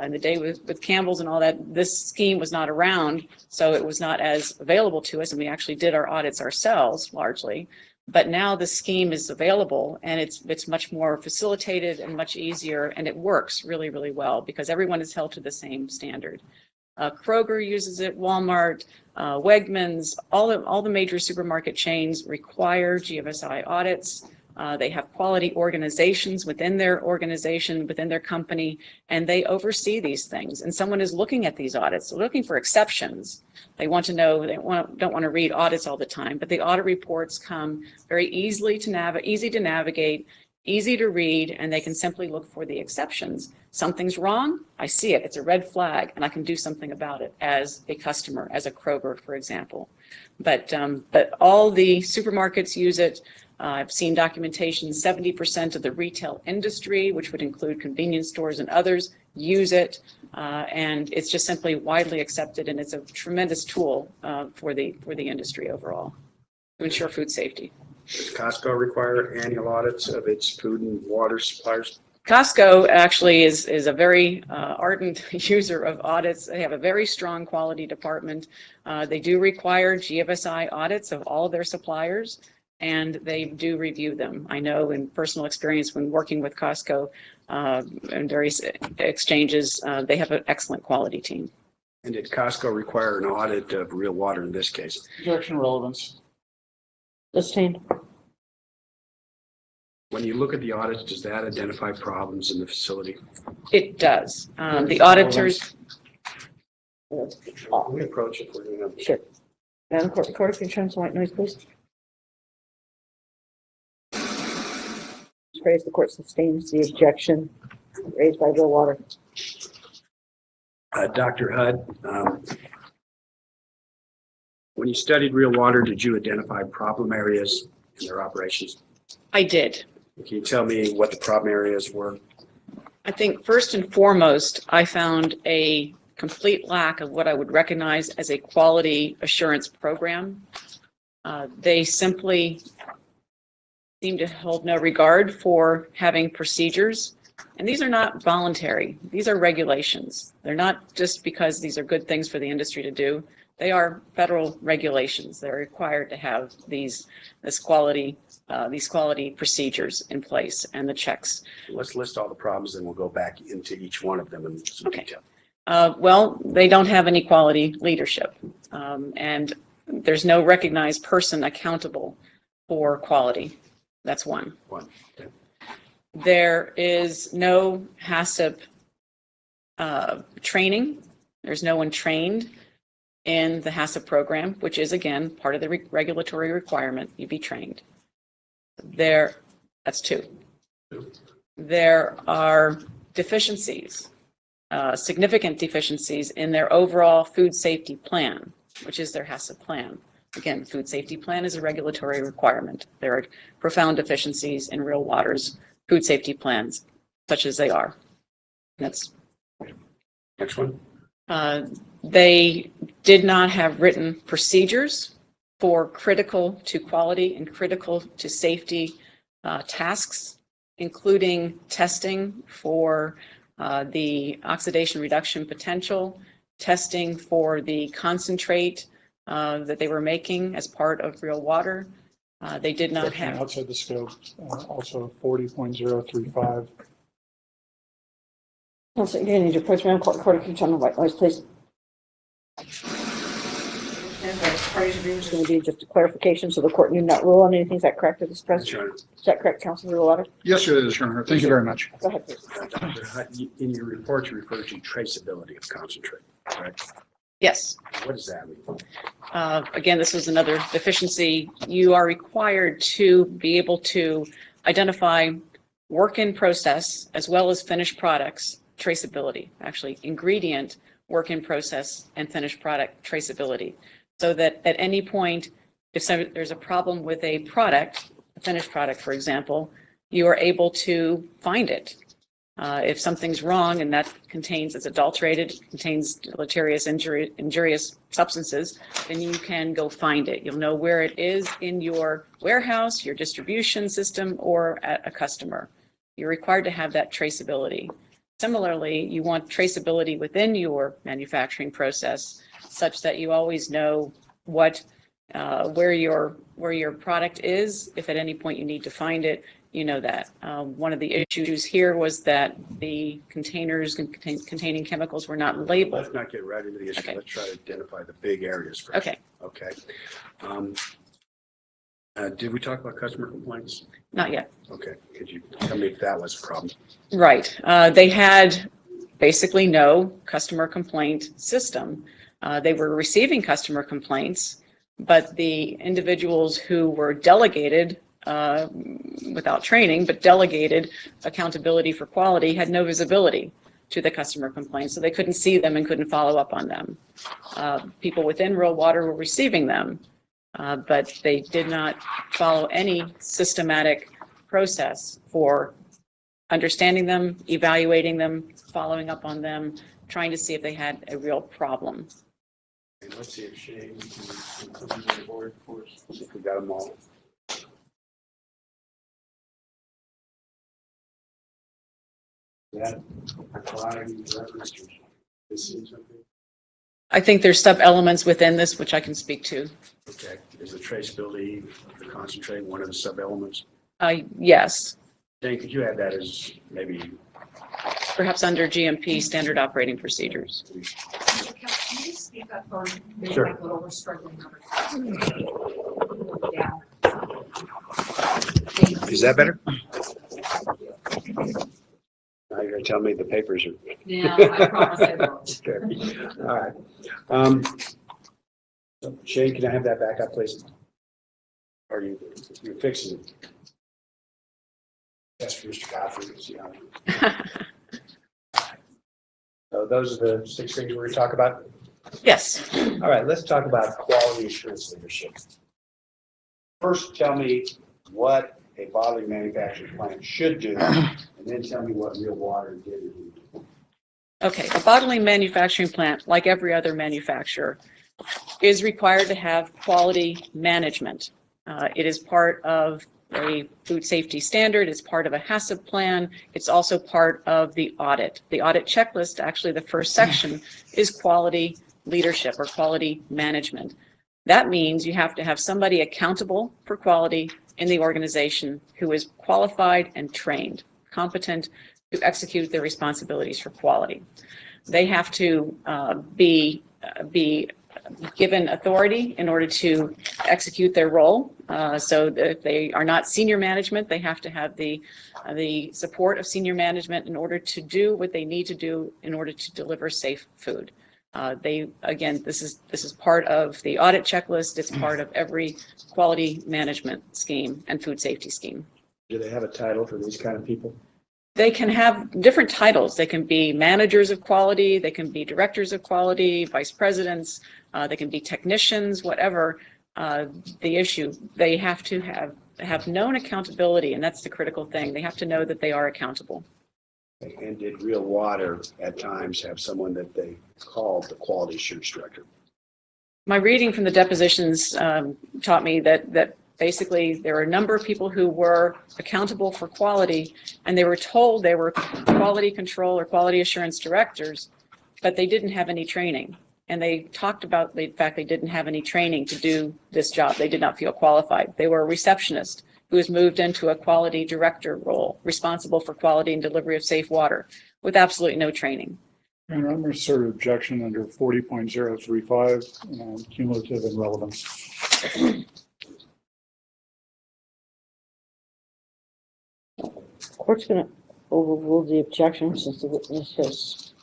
In the day with Campbell's and all that, this scheme was not around, so it was not as available to us, and we actually did our audits ourselves largely. But now the scheme is available, and it's much more facilitated and much easier, and it works really, really well because everyone is held to the same standard. Kroger uses it, Walmart, Wegmans, all the major supermarket chains require GFSI audits. They have quality organizations within their organization, within their company, and they oversee these things. And someone is looking at these audits, looking for exceptions. They want to know, don't want to read audits all the time, but the audit reports come very easy to navigate, easy to read, and they can simply look for the exceptions. Something's wrong, I see it, it's a red flag, and I can do something about it as a customer, as a Kroger, for example. But all the supermarkets use it. I've seen documentation, 70% of the retail industry, which would include convenience stores and others, use it. And it's just simply widely accepted, and it's a tremendous tool for the industry overall to ensure food safety. Does Costco require annual audits of its food and water suppliers? Costco actually is a very ardent user of audits. They have a very strong quality department. They do require GFSI audits of all of their suppliers, and they do review them. I know in personal experience when working with Costco and various exchanges, they have an excellent quality team. And did Costco require an audit of real water in this case? Objection relevance. Sustained. When you look at the audits, does that identify problems in the facility? It does. The auditors. We approach it, we're going to. Sure. Madam Court Recorder, can you turn on some white noise, please? Praise the court sustains the objection raised by Bill Water. Dr. Hudd, when you studied real water, did you identify problem areas in their operations? I did. Can you tell me what the problem areas were? I think first and foremost, I found a complete lack of what I would recognize as a quality assurance program. They simply seem to hold no regard for having procedures. And these are not voluntary. These are regulations. They're not just because these are good things for the industry to do. They are federal regulations. They're required to have these quality procedures in place and the checks. Let's list all the problems, and we'll go back into each one of them in some detail. Well, they don't have any quality leadership, and there's no recognized person accountable for quality. That's one. Okay. There is no HACCP training. There's no one trained in the HACCP program, which is, again, part of the regulatory requirement. You be trained. That's two. There are deficiencies, significant deficiencies in their overall food safety plan, which is their HACCP plan. Again, food safety plan is a regulatory requirement. There are profound deficiencies in Real Water's food safety plans, such as they are. That's Next one. They did not have written procedures for critical to quality and critical to safety tasks, including testing for the oxidation reduction potential, testing for the concentrate that they were making as part of Real Water. They did not have. Outside the scope, also 40.035. Council, you're going to need your place around court, can you turn the white lights, please? And the parties agreement is going to be just a clarification, so the court need not rule on anything. Is that correct at this present? Sure. Is that correct, Councilor Water? Yes, it is, Your Honor. Thank you very much. Go ahead, please. Dr. Hutt, in your report, you refer to traceability of concentrate, correct? Yes. What does that mean? Again, this was another deficiency. You are required to be able to identify work in process as well as finished products traceability, actually ingredient work in process and finished product traceability, so that at any point, if there's a problem with a product, a finished product, for example, you are able to find it. If something's wrong and that it's adulterated, contains deleterious injurious substances, then you can go find it. You'll know where it is in your warehouse, your distribution system, or at a customer. You're required to have that traceability. Similarly, you want traceability within your manufacturing process, such that you always know where your product is. If at any point you need to find it, you know that. One of the issues here was that the containers containing chemicals were not labeled. Let's not get right into the issue. Okay. Let's try to identify the big areas first. Okay. Okay. Did we talk about customer complaints? Not yet. Okay. Could you tell me if that was a problem? Right. They had basically no customer complaint system. They were receiving customer complaints, but the individuals who were delegated without training, but delegated accountability for quality had no visibility to the customer complaints, so they couldn't see them and couldn't follow up on them. People within Real Water were receiving them, but they did not follow any systematic process for understanding them, evaluating them, following up on them, trying to see if they had a real problem. And let's see if Shane can put them on the board for us, see if we got them all. That applying reference to missing something? I think there's sub-elements within this which I can speak to. Okay. Is the traceability of the concentrate one of the sub-elements? Yes, Jane, could you add that as maybe? perhaps under GMP, standard operating procedures. Can you speak up for me? Sure. Like a little, we're struggling numbers. Yeah. Is that better? Now you're going to tell me the papers are. Yeah, I promise I won't. Okay. All right. So Shane, can I have that back up, please? Or you're fixing it? That's for Mr. Godfrey. See how. So those are the 6 things we're going to talk about. Yes. All right, let's talk about quality assurance leadership. First, tell me what a bottling manufacturing plant should do, and then tell me what Real Water did. Okay, a bottling manufacturing plant, like every other manufacturer, is required to have quality management. It is part of a food safety standard, it's part of a HACCP plan, it's also part of the audit. The audit checklist, actually the first section, is quality leadership or quality management. That means you have to have somebody accountable for quality in the organization who is qualified and trained, competent to execute their responsibilities for quality. They have to be given authority in order to execute their role. So if they are not senior management, they have to have the support of senior management in order to do what they need to do in order to deliver safe food. This is part of the audit checklist. It's part of every quality management scheme and food safety scheme. Do they have a title for these kind of people? They can have different titles. They can be managers of quality, they can be directors of quality, vice presidents, they can be technicians, whatever the issue. They have to have known accountability, and that's the critical thing. They have to know that they are accountable. And did Real Water at times have someone that they called the quality assurance director? My reading from the depositions taught me that basically there were a number of people who were accountable for quality, and they were told they were quality control or quality assurance directors, but they didn't have any training. And they talked about the fact they didn't have any training to do this job. They did not feel qualified. They were a receptionist who was moved into a quality director role, responsible for quality and delivery of safe water, with absolutely no training. And I'm going to assert objection under 40.035, cumulative and relevance. Court's going to overrule the objection since the witness has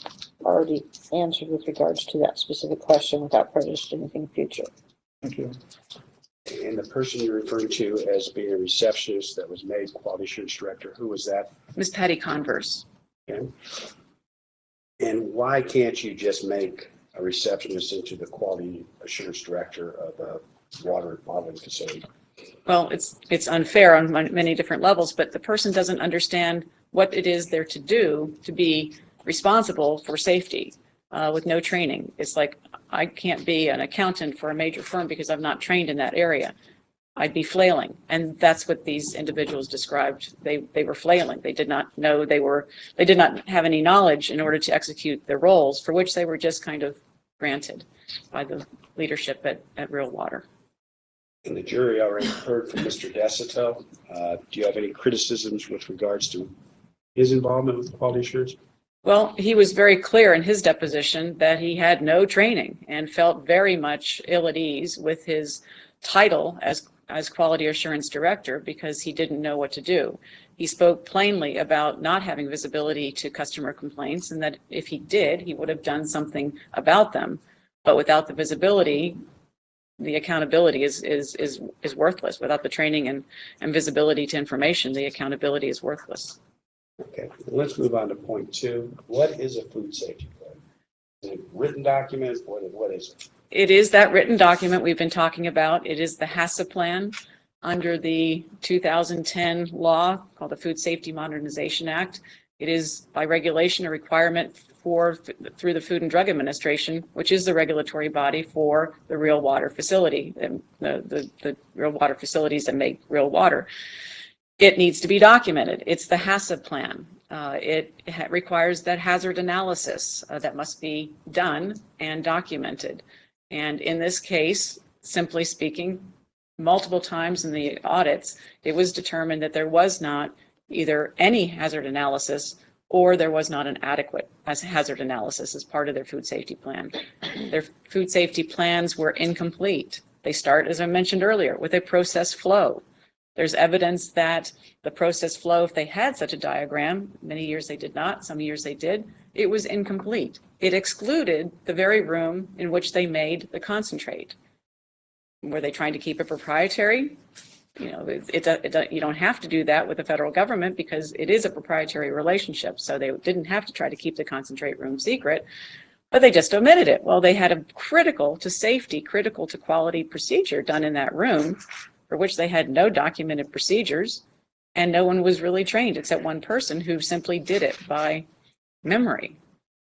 already answered with regards to that specific question without prejudice to anything future. Thank you. And the person you're referring to as being a receptionist that was made quality assurance director, who was that? Ms. Patty Converse. Okay. And why can't you just make a receptionist into the quality assurance director of a water bottling facility? Well, it's unfair on many different levels, but the person doesn't understand what it is they're to do to be responsible for safety with no training. It's like, I can't be an accountant for a major firm because I'm not trained in that area. I'd be flailing. And that's what these individuals described. They were flailing. They did not know they did not have any knowledge in order to execute their roles, for which they were just kind of granted by the leadership at Real Water. And the jury already heard from Mr. Desito. Do you have any criticisms with regards to his involvement with quality assurance? Well, he was very clear in his deposition that he had no training and felt very much ill at ease with his title as quality assurance director because he didn't know what to do. He spoke plainly about not having visibility to customer complaints, and that if he did, he would have done something about them. But without the visibility, the accountability is worthless. Without the training and visibility to information, the accountability is worthless. Okay, let's move on to point 2. What is a food safety plan? Is it a written document? What is it? It is that written document we've been talking about. It is the HACCP plan under the 2010 law called the Food Safety Modernization Act. It is by regulation a requirement through the Food and Drug Administration, which is the regulatory body for the Real Water facility, the Real Water facilities that make real water. It needs to be documented. It's the HACCP plan. It requires that hazard analysis that must be done and documented. And in this case, simply speaking, multiple times in the audits, it was determined that there was not either any hazard analysis or there was not an adequate hazard analysis as part of their food safety plan. Their food safety plans were incomplete. They start, as I mentioned earlier, with a process flow. There's evidence that the process flow, if they had such a diagram, many years they did not, some years they did, it was incomplete. It excluded the very room in which they made the concentrate. Were they trying to keep it proprietary? You know, you don't have to do that with the federal government because it is a proprietary relationship. So they didn't have to try to keep the concentrate room secret, but they just omitted it. Well, they had a critical to safety, critical to quality procedure done in that room, for which they had no documented procedures, and no one was really trained except one person who simply did it by memory.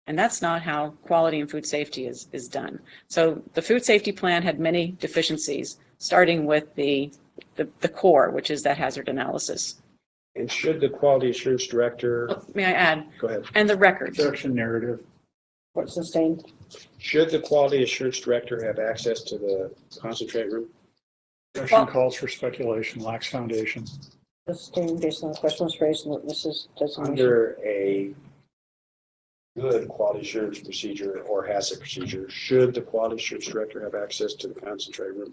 And that's not how quality and food safety is done. So the food safety plan had many deficiencies, starting with the core, which is that hazard analysis. And should the quality assurance director... May I add? Go ahead. And the records. Objection narrative. Court sustained. Should the quality assurance director have access to the concentrate room? Objection calls for speculation, lacks foundation. Sustained based on the questions raised in the witnesses designation. Under a good quality assurance procedure or HACCP procedure, should the quality assurance director have access to the concentrate room?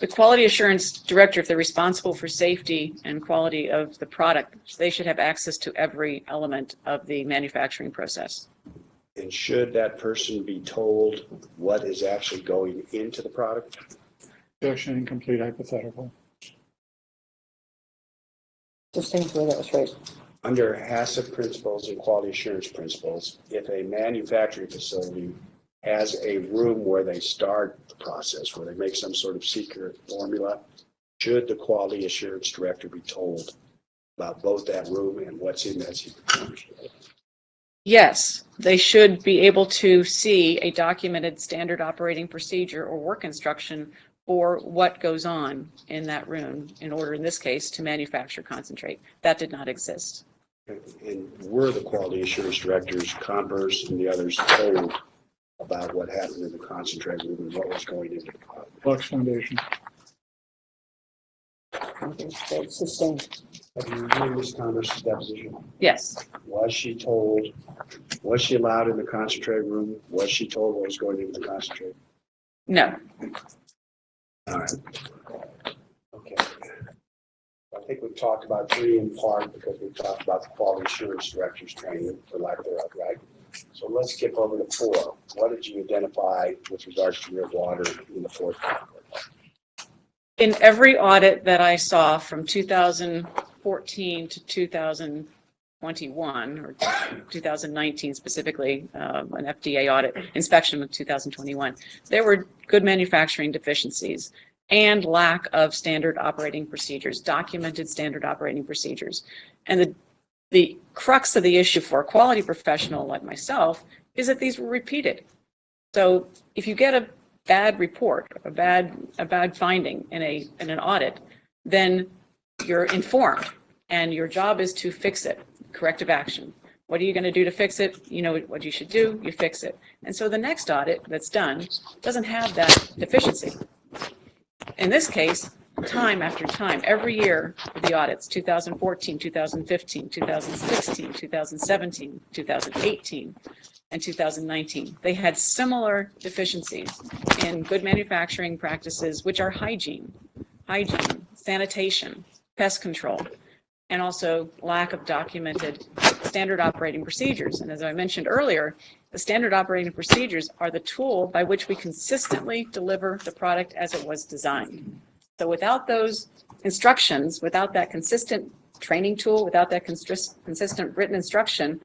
The quality assurance director, if they're responsible for safety and quality of the product, they should have access to every element of the manufacturing process. And should that person be told what is actually going into the product? Objection, incomplete hypothetical. Sustained the way that was raised. Under HACCP principles and quality assurance principles, if a manufacturing facility has a room where they start the process, where they make some sort of secret formula, should the quality assurance director be told about both that room and what's in that secret formula? Yes, they should be able to see a documented standard operating procedure or work instruction for what goes on in that room in order, in this case, to manufacture concentrate. That did not exist. And were the quality assurance directors, Converse and the others, told about what happened in the concentrate room and what was going into the product? Lux Foundation. Okay, sustained. Have you reviewed Ms. Converse's deposition? Yes, Was she told, was she allowed in the concentrate room? Was she told what was going into the concentrate? no, All right. Okay. I think we've talked about three in part because we've talked about the quality assurance director's training, for lack thereof, right? So let's skip over to 4. What did you identify with regards to your water in the 4th category? in every audit that I saw from 2014 to 2021, or 2019 specifically, an FDA audit inspection of 2021, there were good manufacturing deficiencies and lack of standard operating procedures, documented standard operating procedures. And the crux of the issue for a quality professional like myself is that these were repeated. So if you get a bad report, a bad finding in an audit, then you're informed, and your job is to fix it, corrective action. What are you going to do to fix it? You know what you should do, you fix it. And so the next audit that's done doesn't have that deficiency. In this case, time after time, every year of the audits, 2014, 2015, 2016, 2017, 2018, and 2019, they had similar deficiencies in good manufacturing practices, which are hygiene, sanitation, pest control, and also lack of documented standard operating procedures. And as I mentioned earlier, the standard operating procedures are the tool by which we consistently deliver the product as it was designed. So without those instructions, without that consistent training tool, without that consistent written instruction,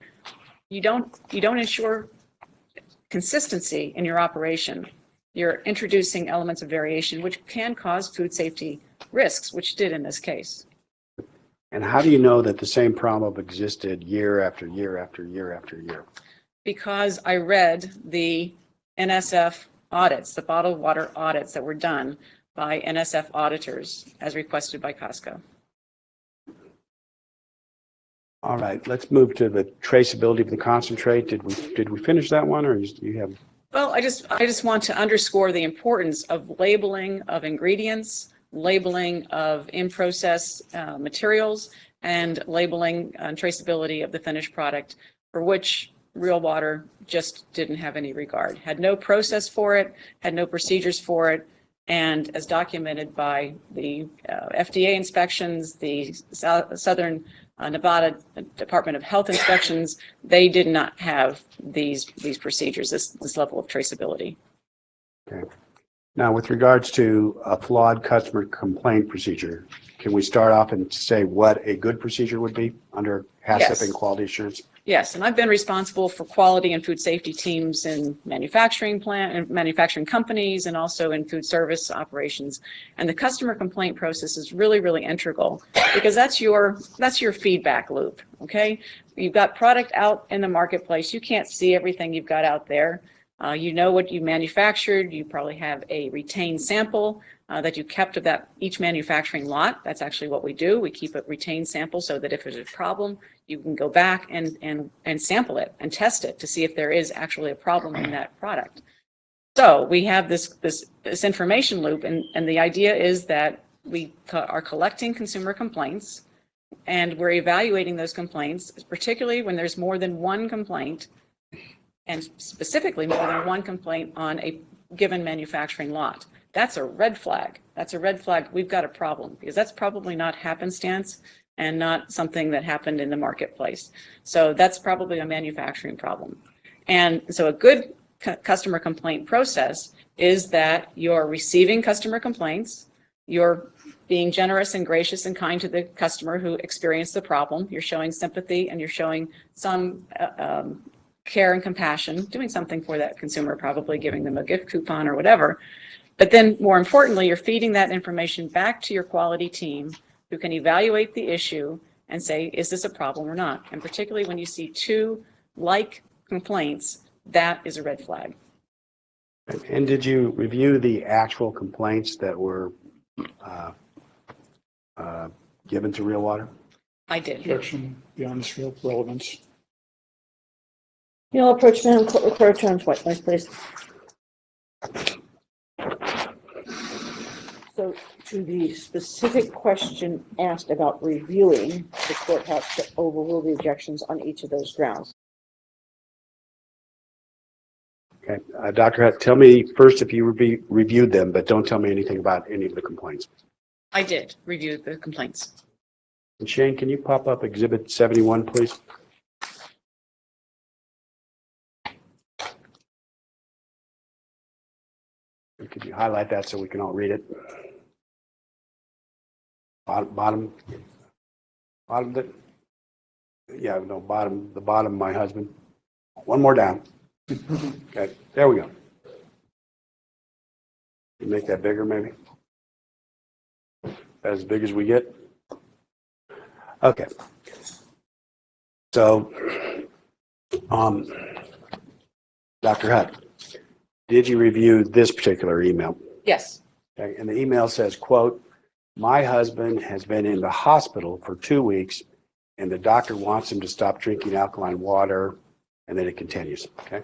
you don't ensure consistency in your operation. You're introducing elements of variation which can cause food safety risks, which did in this case. And how do you know that the same problem existed year after year after year after year? Because I read the NSF audits, the bottled water audits that were done by NSF auditors as requested by Costco. All right, let's move to the traceability of the concentrate. Did we finish that one, or you have? Well, I just want to underscore the importance of labeling of ingredients, labeling of in-process materials, and labeling and traceability of the finished product, for which Real Water just didn't have any regard. Had no process for it, had no procedures for it, and as documented by the FDA inspections, the Southern Nevada Department of Health inspections, they did not have these procedures, this level of traceability. Okay. Now, with regards to a flawed customer complaint procedure, can we start off and say what a good procedure would be under HACCP Yes. and quality assurance? Yes, and I've been responsible for quality and food safety teams in manufacturing companies, and also in food service operations. And the customer complaint process is really, really integral, because that's your feedback loop. Okay, you've got product out in the marketplace. You can't see everything you've got out there. You know what you manufactured. You probably have a retained sample that you kept of that each manufacturing lot. That's actually what we do. We keep a retained sample so that if there's a problem, you can go back and sample it and test it to see if there is actually a problem in that product. So we have this information loop, and the idea is that we are collecting consumer complaints. And we're evaluating those complaints, particularly when there's more than one complaint, and specifically more than one complaint on a given manufacturing lot. That's a red flag. That's a red flag. We've got a problem, because that's probably not happenstance and not something that happened in the marketplace. So that's probably a manufacturing problem. And so a good customer complaint process is that you're receiving customer complaints, you're being generous and gracious and kind to the customer who experienced the problem, you're showing sympathy, and you're showing some care and compassion, doing something for that consumer, probably giving them a gift coupon or whatever. But then more importantly, you're feeding that information back to your quality team, who can evaluate the issue and say, is this a problem or not? And particularly when you see two like complaints, that is a red flag. And did you review the actual complaints that were given to Real Water? I did. Objection beyond the scope of relevance. You'll approach Madam Clerk, John White, please. So to the specific question asked about reviewing, the court has to overrule the objections on each of those grounds. Okay, Dr. Hutt, tell me first if you reviewed them, but don't tell me anything about any of the complaints. I did review the complaints. And Shane, can you pop up Exhibit 71, please? Could you highlight that so we can all read it? Bottom, the bottom, my husband. One more down. Okay, there we go. You make that bigger, maybe? As big as we get? Okay. So, Dr. Hutt, did you review this particular email? Yes. Okay, and the email says, quote, my husband has been in the hospital for 2 weeks and the doctor wants him to stop drinking alkaline water, and then it continues, okay?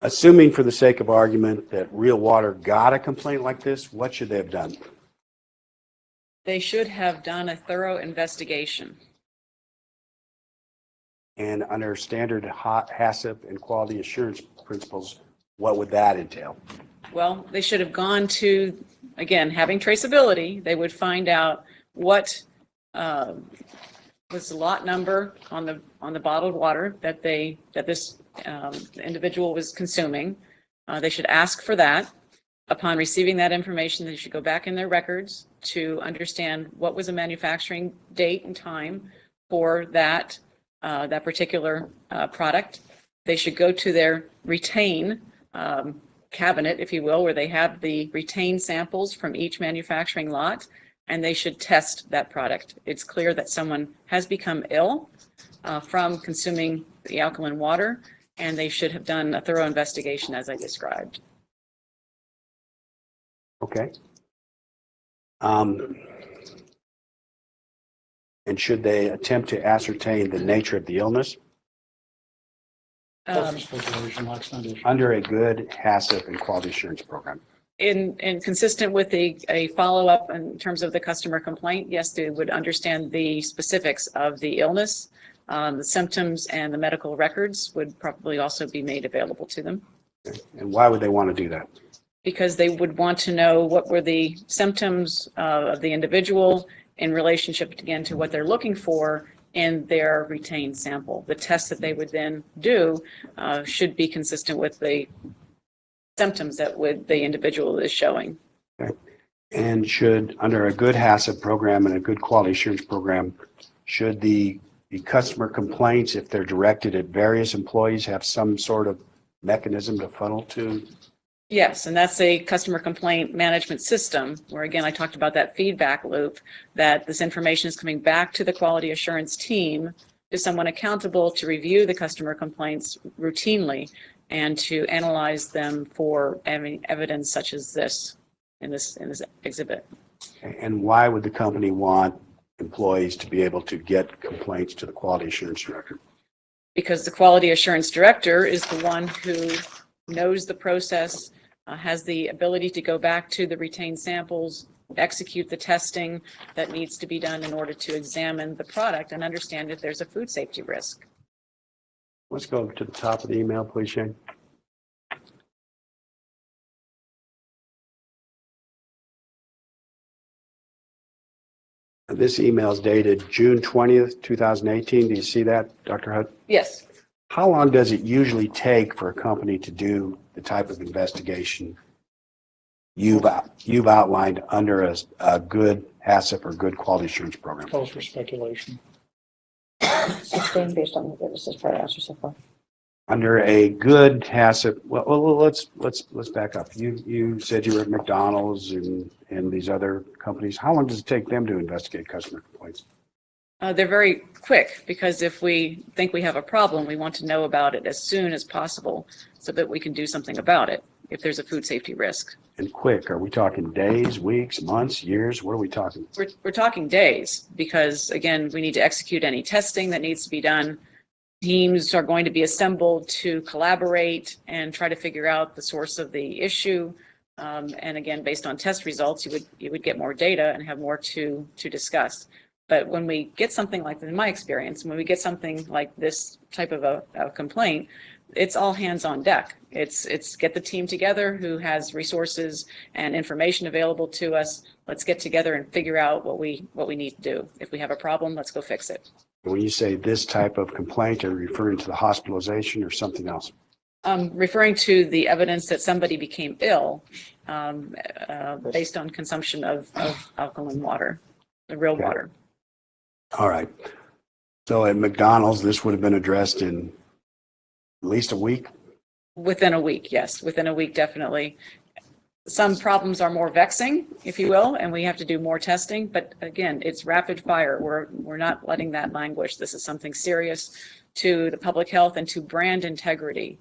Assuming for the sake of argument that Real Water got a complaint like this, what should they have done? They should have done a thorough investigation. And under standard HACCP and quality assurance principles, what would that entail? Well, they should have gone to, again, having traceability, they would find out what was the lot number on the bottled water that this individual was consuming. They should ask for that. Upon receiving that information, they should go back in their records to understand what was a manufacturing date and time for that particular product. They should go to their retain cabinet, if you will, where they have the retained samples from each manufacturing lot, and they should test that product. It's clear that someone has become ill from consuming the alkaline water, and they should have done a thorough investigation as I described. Okay. And should they attempt to ascertain the nature of the illness? Under a good HACCP and quality assurance program. In consistent with a follow-up in terms of the customer complaint, yes, they would understand the specifics of the illness. The symptoms and the medical records would probably also be made available to them. Okay. And why would they want to do that? Because they would want to know what were the symptoms of the individual in relationship, again, to what they're looking for in their retained sample. The test that they would then do should be consistent with the symptoms that the individual is showing. Okay. And should, under a good HACCP program and a good quality assurance program, should the customer complaints, if they're directed at various employees, have some sort of mechanism to funnel to? Yes, and that's a customer complaint management system where, again, I talked about that feedback loop, that this information is coming back to the quality assurance team, to someone accountable to review the customer complaints routinely and to analyze them for evidence such as this in this exhibit. And why would the company want employees to be able to get complaints to the quality assurance director? Because the quality assurance director is the one who knows the process, has the ability to go back to the retained samples, execute the testing that needs to be done in order to examine the product and understand if there's a food safety risk. Let's go to the top of the email, please, Shane. This email is dated June 20th, 2018. Do you see that, Dr. Hutt? Yes. How long does it usually take for a company to do the type of investigation you've outlined under a good HACCP or good quality assurance program? Calls for speculation. Sustained based on the witnesses prior answer so far. Under a good HACCP, well, let's back up. You said you were at McDonald's and these other companies. How long does it take them to investigate customer complaints? They're very quick, because if we think we have a problem, we want to know about it as soon as possible so that we can do something about it if there's a food safety risk. And quick, are we talking days, weeks, months, years? What are we talking? We're talking days, because again, we need to execute any testing that needs to be done. Teams are going to be assembled to collaborate and try to figure out the source of the issue. And again, based on test results, you would get more data and have more to discuss. But when we get something like, in my experience, when we get something like this type of a complaint, it's all hands on deck. It's get the team together who has resources and information available to us. Let's get together and figure out what we need to do. If we have a problem, let's go fix it. When you say this type of complaint, are you referring to the hospitalization or something else? Referring to the evidence that somebody became ill based on consumption of alkaline water, the real water. All right. So at McDonald's, this would have been addressed in at least a week? Within a week, yes. Within a week, definitely. Some problems are more vexing, if you will, and we have to do more testing. But again, it's rapid fire. We're not letting that languish. This is something serious to the public health and to brand integrity,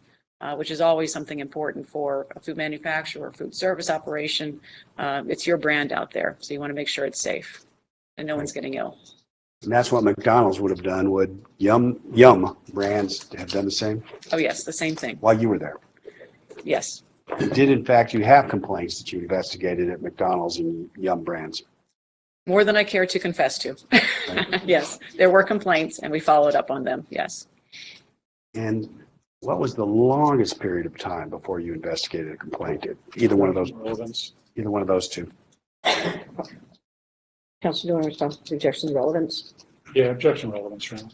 which is always something important for a food manufacturer or food service operation. It's your brand out there, so you want to make sure it's safe and no one's getting ill. And that's what McDonald's would have done. Would Yum Brands have done the same? Oh, yes, the same thing. While you were there? Yes. And did, in fact, you have complaints that you investigated at McDonald's and Yum Brands? More than I care to confess to. Yes, there were complaints and we followed up on them, yes. And what was the longest period of time before you investigated a complaint? Either one of those? Relevance. Either one of those two? Council, do you want to respond to objections relevance? Yeah, objection relevance, right?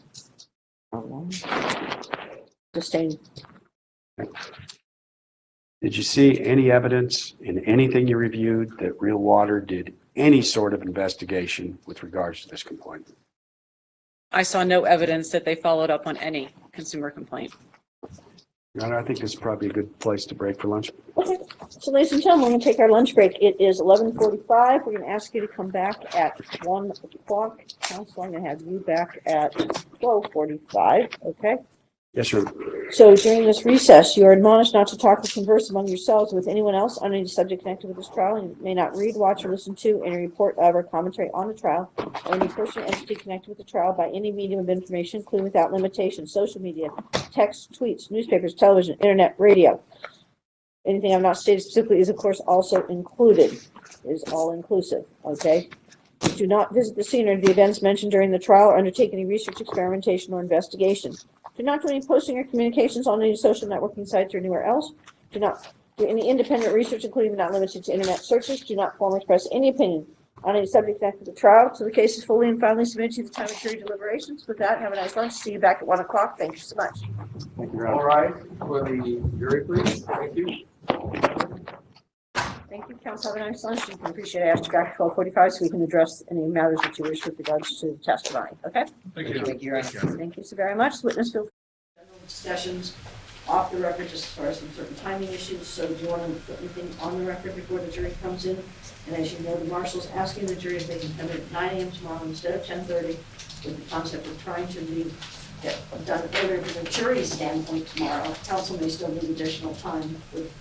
Sustained. Did you see any evidence in anything you reviewed that Real Water did any sort of investigation with regards to this complaint? I saw no evidence that they followed up on any consumer complaint. Your Your Honor, I think this is probably a good place to break for lunch. Okay, so ladies and gentlemen, we're going to take our lunch break. It is 11:45. We're going to ask you to come back at 1 o'clock. Council, I'm going to have you back at 12:45, okay? Yes, sir. So during this recess, you are admonished not to talk or converse among yourselves with anyone else on any subject connected with this trial, and you may not read, watch, or listen to any report of or commentary on the trial or any person or entity connected with the trial by any medium of information, including without limitation, social media, text, tweets, newspapers, television, internet, radio. Anything I've not stated specifically is, of course, also included. It is all inclusive, okay? Do not visit the scene or the events mentioned during the trial or undertake any research, experimentation, or investigation. Do not do any posting or communications on any social networking sites or anywhere else. Do not do any independent research, including but not limited to internet searches. Do not form or express any opinion on any subject connected to the trial. So the case is fully and finally submitted to the time of jury deliberations. With that, have a nice lunch. See you back at 1 o'clock. Thank you so much. Thank you, Your All Honor. right, for the jury, please. Thank you. Thank you, Council. Have a nice lunch. You can appreciate it. I asked you back at 12:45 so we can address any matters that you wish with regards to the testimony. Okay? Thank you. Thank you, Your Honor. Thank you so very much. Witness field discussions off the record just as far as some certain timing issues. So do you want to put anything on the record before the jury comes in? And as you know, the marshal's asking the jury if they can come in at 9 a.m. tomorrow instead of 10:30, with the concept of trying to get done earlier from the jury's standpoint tomorrow. Council may still need additional time with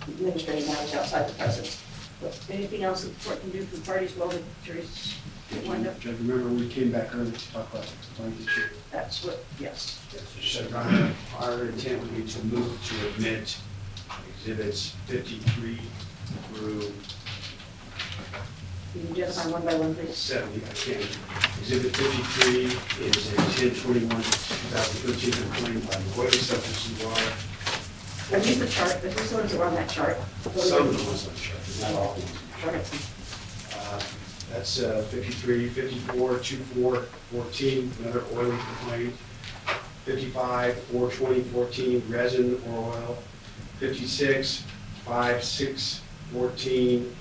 administrative matters outside the presence. But anything else that the court can do for the parties while the jury's wind up? Judge, remember we came back early to talk about the complaint issue. That's what, yes. So, Your Honor, our intent would be to move to admit exhibits 53 through Can you identify one by one, please? 70, I can. Exhibit 53 is a 10/21/2013 complaint by Waite Substance and Water. I use the chart, but which ones are on that chart? Some of the ones on the chart, not all of them. Okay. That's 53, 54, 24, 14, another oily complaint. 55, 4, 20, 14, resin or oil. 56, 5, 6, 14,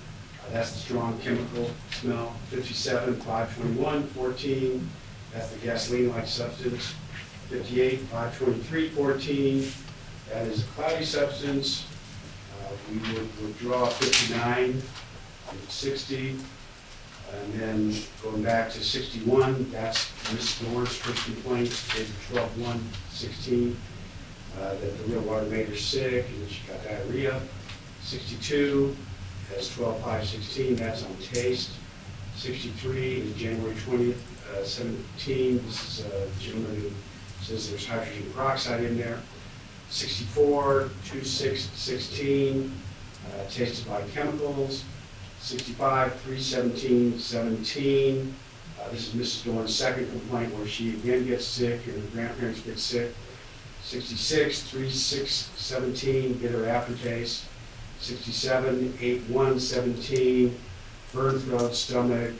that's the strong chemical smell. 57, 5, 21, 14, that's the gasoline-like substance. 58, 5, 23, 14, that is a cloudy substance. We would withdraw 59, 60, and then going back to 61, that's Ms. Moore's first complaint, dated 12/1/16, that the real water made her sick and she got diarrhea. 62, that's 12/5/16, that's on taste. 63 is January 20th, 17, this is a gentleman who says there's hydrogen peroxide in there. 64, 2/6/16, tasted by chemicals. 65, 3/17/17. This is Mrs. Dorn's second complaint where she again gets sick and her grandparents get sick. 66, 3/6/17, bitter aftertaste. 67, 8/1/17, burn throat, stomach,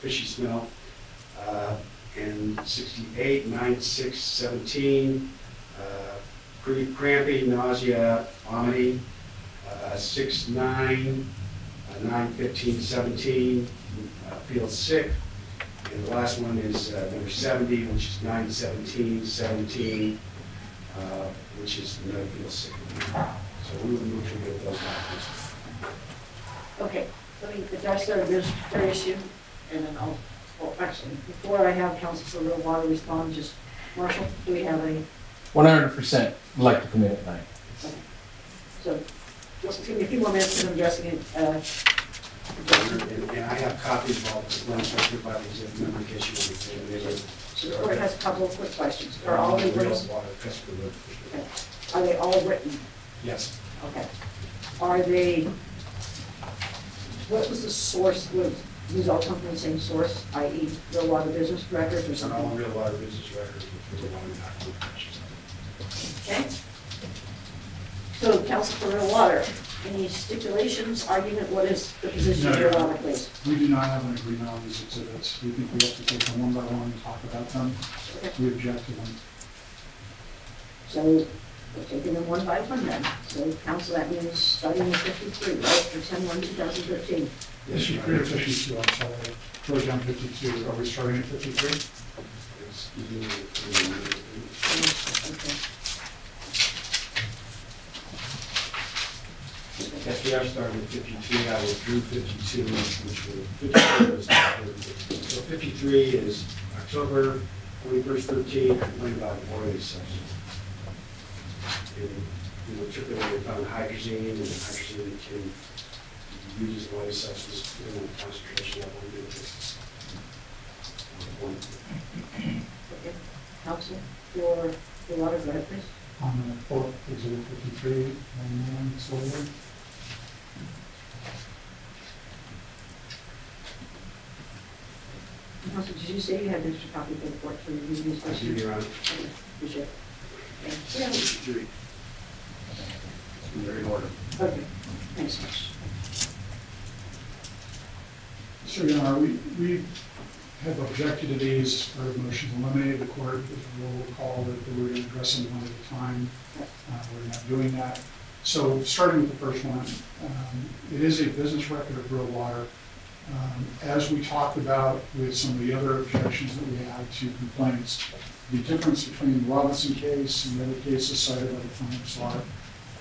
fishy smell. And 68, 9/6/17, cramping, nausea, vomiting. 6/9, 9/15/17, feels sick. And the last one is number 70, which is 9/17/17, which is another feels sick. So we would move to get those documents. Okay, let me address their administrative issue, and then I'll, well, actually, before I have counsel for real water respond, just, Marshall, do we have any? 100% like to come in at night. Okay. So, just give me a few more minutes because I'm addressing it. And I have copies of all the complaints I put by the executive member in case you want to. So the court has a couple of quick questions. Are all they written? Okay. Are they all written? Yes. Okay. Are they, what was the source, would these all come from the same source, i.e. real water business records or All something? real water business records with real water documents. Okay. So counsel for real water, any stipulations, argument, what is the position of No, real water, please? We do not have an agreement on these exhibits. We think we have to take them one by one and talk about them. Okay. We object to them. So we're taking them one by one then. So counsel, that means starting with 53, right, for 10/1/2013. Yes, you 53 or 52, I'm sorry. Go down 52. Are we starting at 53? Okay. Yes, we are starting at 53. I withdrew 52, which were 53 was so 53 is October 21st, 13, complaint about oily substance. Typically they found hydrazine, and hydrazine can be used as an oily substance depending on the concentration level of the Okay. Counsel for the water, go ahead, please. On the fourth, exhibit 53, and slowly. Counsel, did you say you had an extra copy of the report for review these I questions? do, Your Honor. Okay, appreciate it. Thank you. 53. They're in order. Okay, thanks much. So, Your Honor, we have objected to these for motions eliminated. The court will recall that we were going to address them one at a time. We're not doing that. So, starting with the first one, it is a business record of real water. As we talked about with some of the other objections that we had to complaints, the difference between the Robinson case and the other cases cited by the plaintiffs are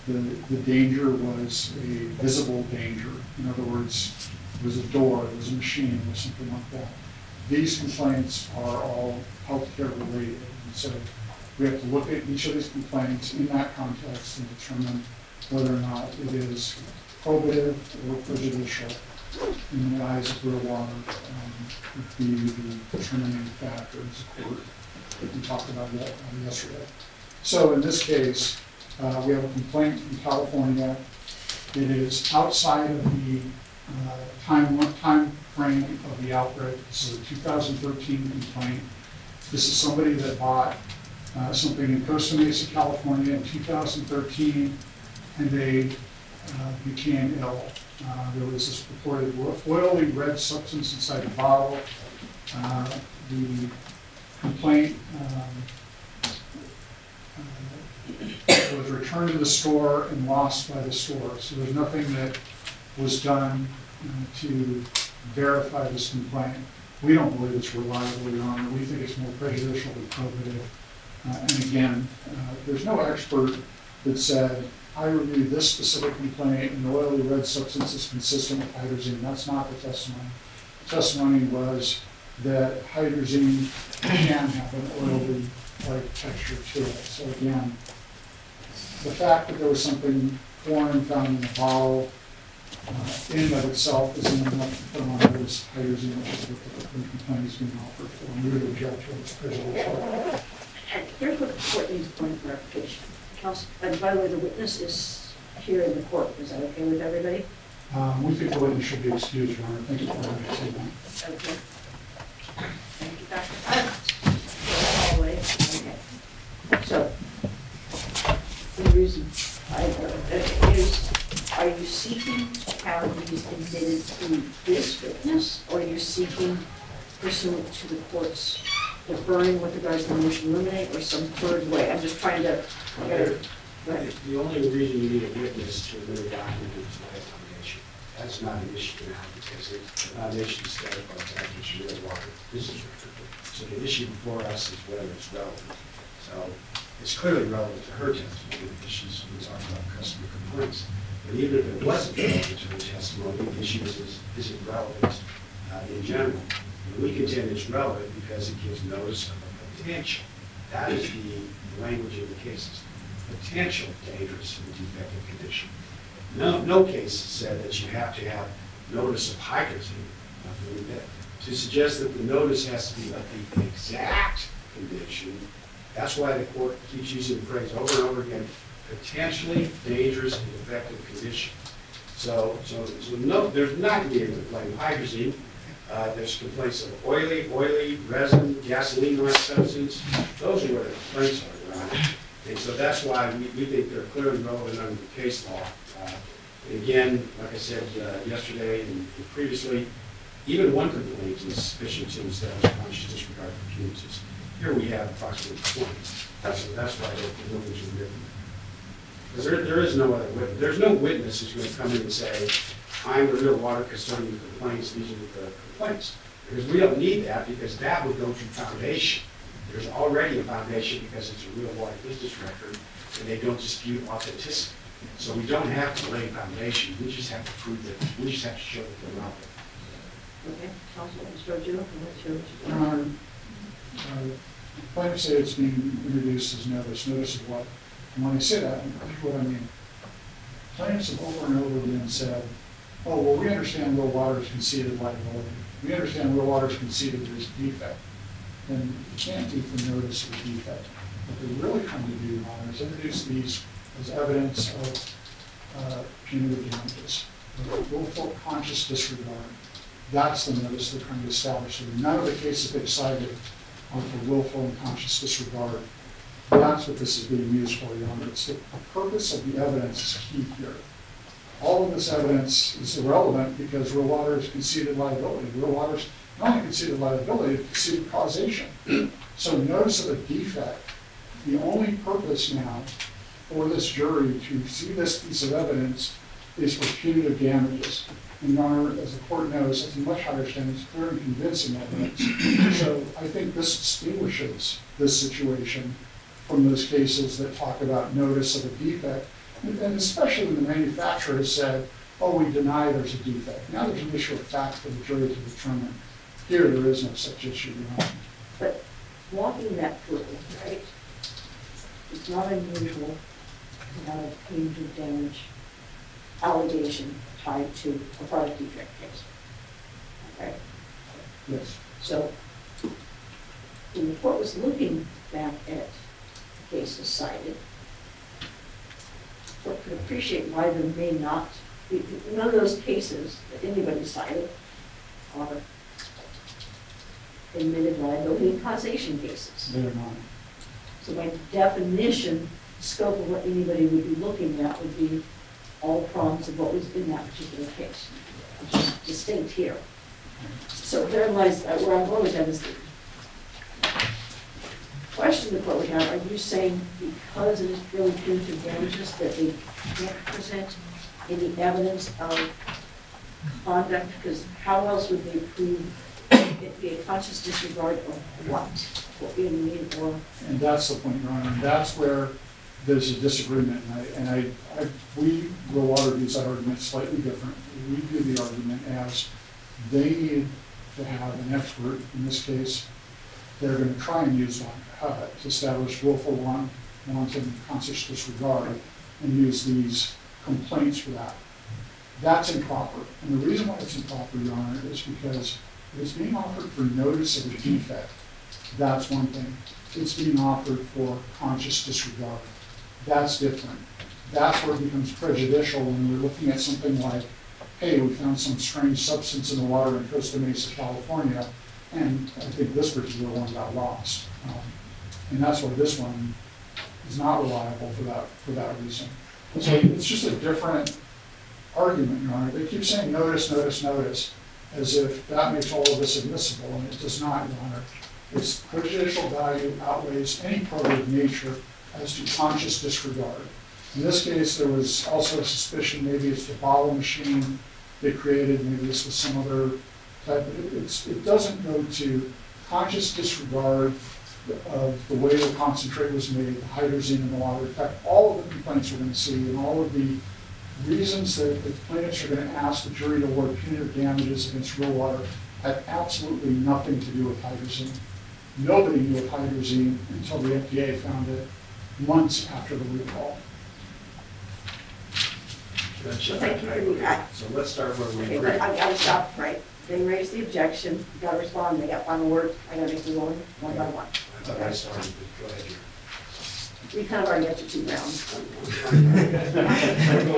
the danger was a visible danger. In other words, it was a door, it was a machine, or something like that. These complaints are all healthcare related. And so we have to look at each of these complaints in that context and determine whether or not it is probative or prejudicial in the eyes of real water, would be the determining factors that we talked about yesterday. So in this case, we have a complaint from California. It is outside of the time frame of the outbreak. This is a 2013 complaint. This is somebody that bought something in Costa Mesa, California in 2013, and they became ill. There was this purported oily red substance inside the bottle. The complaint was returned to the store and lost by the store. So there's nothing that was done to verify this complaint. We don't believe it's reliable, Your Honor. We think it's more prejudicial than probative. And again, there's no expert that said, I reviewed this specific complaint and the oily red substance is consistent with hydrazine. That's not the testimony. The testimony was that hydrazine can have an oily-like texture to it. So again, the fact that there was something foreign found in the bottle in and of itself isn't enough to put on this hydrazine, which is what the complaint is being offered for. And we would object to its prejudicial. And here's what the court needs point of clarification. Counsel, and by the way, the witness is here in the court. Is that okay with everybody? We think the witness should be excused, Your Honor. Thank you for having me say that. Okay. Thank you, Dr. Hallway. Okay. So, the reason is, are you seeking to have these admitted to this witness, or are you seeking pursuant to the court's deferring with regards to the motion to eliminate, or some third way? I'm just trying to get it. The only reason you need a witness to admit a document is by foundation. That's not an issue now, because the foundation is set by the fact that you real water. This is so the issue before us is whether it's relevant. So it's clearly relevant to her testimony because she's talking about customer complaints. But even if it wasn't relevant to her testimony, the issue is it relevant in general? And we contend it's relevant because it gives notice of a potential. That is the language of the cases. Potential dangerous and defective condition. No case said that you have to have notice of hydrazine. To suggest that the notice has to be like the exact condition, that's why the court keeps using the phrase over and over again, potentially dangerous and defective condition. So no, there's not going to be a complaint of hydrazine. There's complaints of oily resin, gasoline-like substance. Those are where the complaints are, right? And so that's why we think they're clearly relevant under the case law. And again, like I said yesterday and previously, even one complaint is sufficient to establish conscious disregard for communities. Here we have approximately 20. That's why the numbers are written. Because there is no other witness. There's no witness who's going to come in and say, I'm the real water concerning the complaints, these are the complaints. Because we don't need that, because that would go through foundation. There's already a foundation because it's a real water business record, and they don't dispute authenticity. So we don't have to lay foundation. We just have to prove that. We just have to show that they're relevant. Okay, Counsel, Mr. Odou, what's your? Your Honor, plaintiffs say it's being introduced as notice of what? And when I say that, here's what I mean. Plaintiffs have over and over again said, oh, well, we understand real water is conceded liability. We understand real water is conceded there's a defect. Then it can't be for notice of a defect. What they're really trying to do, Your Honor, is introduce these as evidence of punitive damages, willful conscious disregard. That's the notice they're trying to establish. So none of the cases they've cited are for willful and conscious disregard. That's what this is being used for, Your Honor. It's the purpose of the evidence is key here. All of this evidence is irrelevant because real water is conceded liability. Real water is not only conceded liability, it's conceded causation. So notice of a defect, the only purpose now for this jury to see this piece of evidence is for punitive damages. And Your Honor, as the court knows, it's a much higher standard, it's clear and convincing evidence. So I think this distinguishes this situation from those cases that talk about notice of a defect. And especially when the manufacturer has said, oh, we deny there's a defect. Now there's an issue of fact for the jury to determine. Here, there is no such issue, Your Honor. But walking that through, right, it's not unusual to have a punitive damage allegation tied to a product defect case. Okay? Yes. So when the court was looking back at cases cited, the court could appreciate why there may not none of those cases that anybody cited are admitted liability and causation cases. They're not. So by definition, the scope of what anybody would be looking at would be all prongs of what was in that particular case, which is distinct here. So there lies, where I'm going with that is the question the court would have, are you saying because it is purely punitive damages that they can't present any evidence of conduct? Because how else would they prove it be a conscious disregard of what we mean, or? And that's the point, Your Honor, and that's where there's a disagreement, we, Real Water, views that argument slightly different. We view the argument as they need to have an expert, in this case, they're going to try and use to establish willful, wanton, conscious disregard, and use these complaints for that. That's improper. And the reason why it's improper, Your Honor, is because it's being offered for notice of a defect. That's one thing. It's being offered for conscious disregard. That's different. That's where it becomes prejudicial when we're looking at something like, hey, we found some strange substance in the water in Costa Mesa, California, and I think this particular one got lost. And that's why this one is not reliable for that reason. So it's just a different argument, Your Honor. They keep saying notice, notice, notice, as if that makes all of this admissible, and it does not, Your Honor. Its prejudicial value outweighs any probative nature as to conscious disregard. In this case, there was also a suspicion maybe it's the bottle machine they created, maybe this was some other type. It doesn't go to conscious disregard of the way the concentrate was made, the hydrazine in the water. In fact, all of the complaints we're going to see and all of the reasons that the plaintiffs are going to ask the jury to award punitive damages against Real Water had absolutely nothing to do with hydrazine. Nobody knew of hydrazine until the FDA found it months after the recall. So thank you for the, So let's start where we okay, agree. but I gotta stop, right? They raised the objection, you gotta respond, they got final word, I gotta make them one by one. I thought I started, but go ahead. We kind of already got to 2 rounds.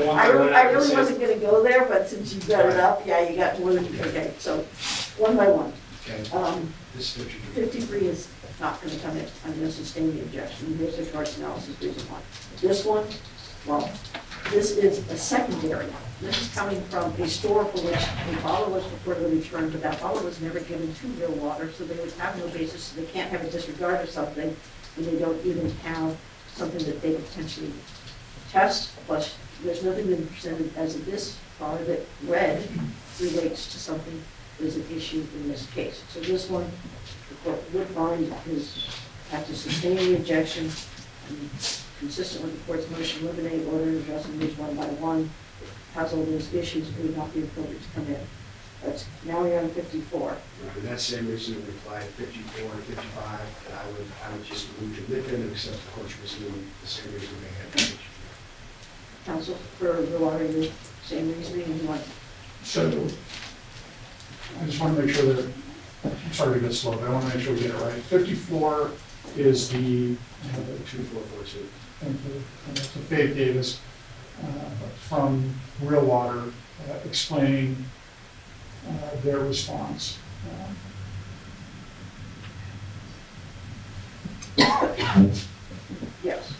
I really wasn't gonna go there, but since you brought it up, yeah, you got more than, okay, so, one by one. Okay. This is what you do. 53 is not gonna come in, I'm gonna sustain the objection, here's the court's analysis reason why. This one, well, this is a secondary. This is coming from a store for which a bottle was reportedly returned, but that bottle was never given to Real Water, so they would have no basis, so they can't have a disregard of something, and they don't even have something that they could potentially test, plus there's nothing been presented as of this far that red relates to something that is an issue in this case. So this one, the court would find is have to sustain the objection, and consistent with the court's motion, eliminate order, addressing these one by one, has all those issues, it would not be appropriate to come in. But now we're on 54. For that same reason, it would apply to 54 and 55, and I would just move to admit them and accept the court's reasoning the same reason they had. Counsel, for Real Water, the same reasoning, and you want? So I just want to make sure that, I'm sorry to get slow, but I want to make sure we get it right. 54 is the 2442. to Faith Davis from Real Water explaining their response. Yes,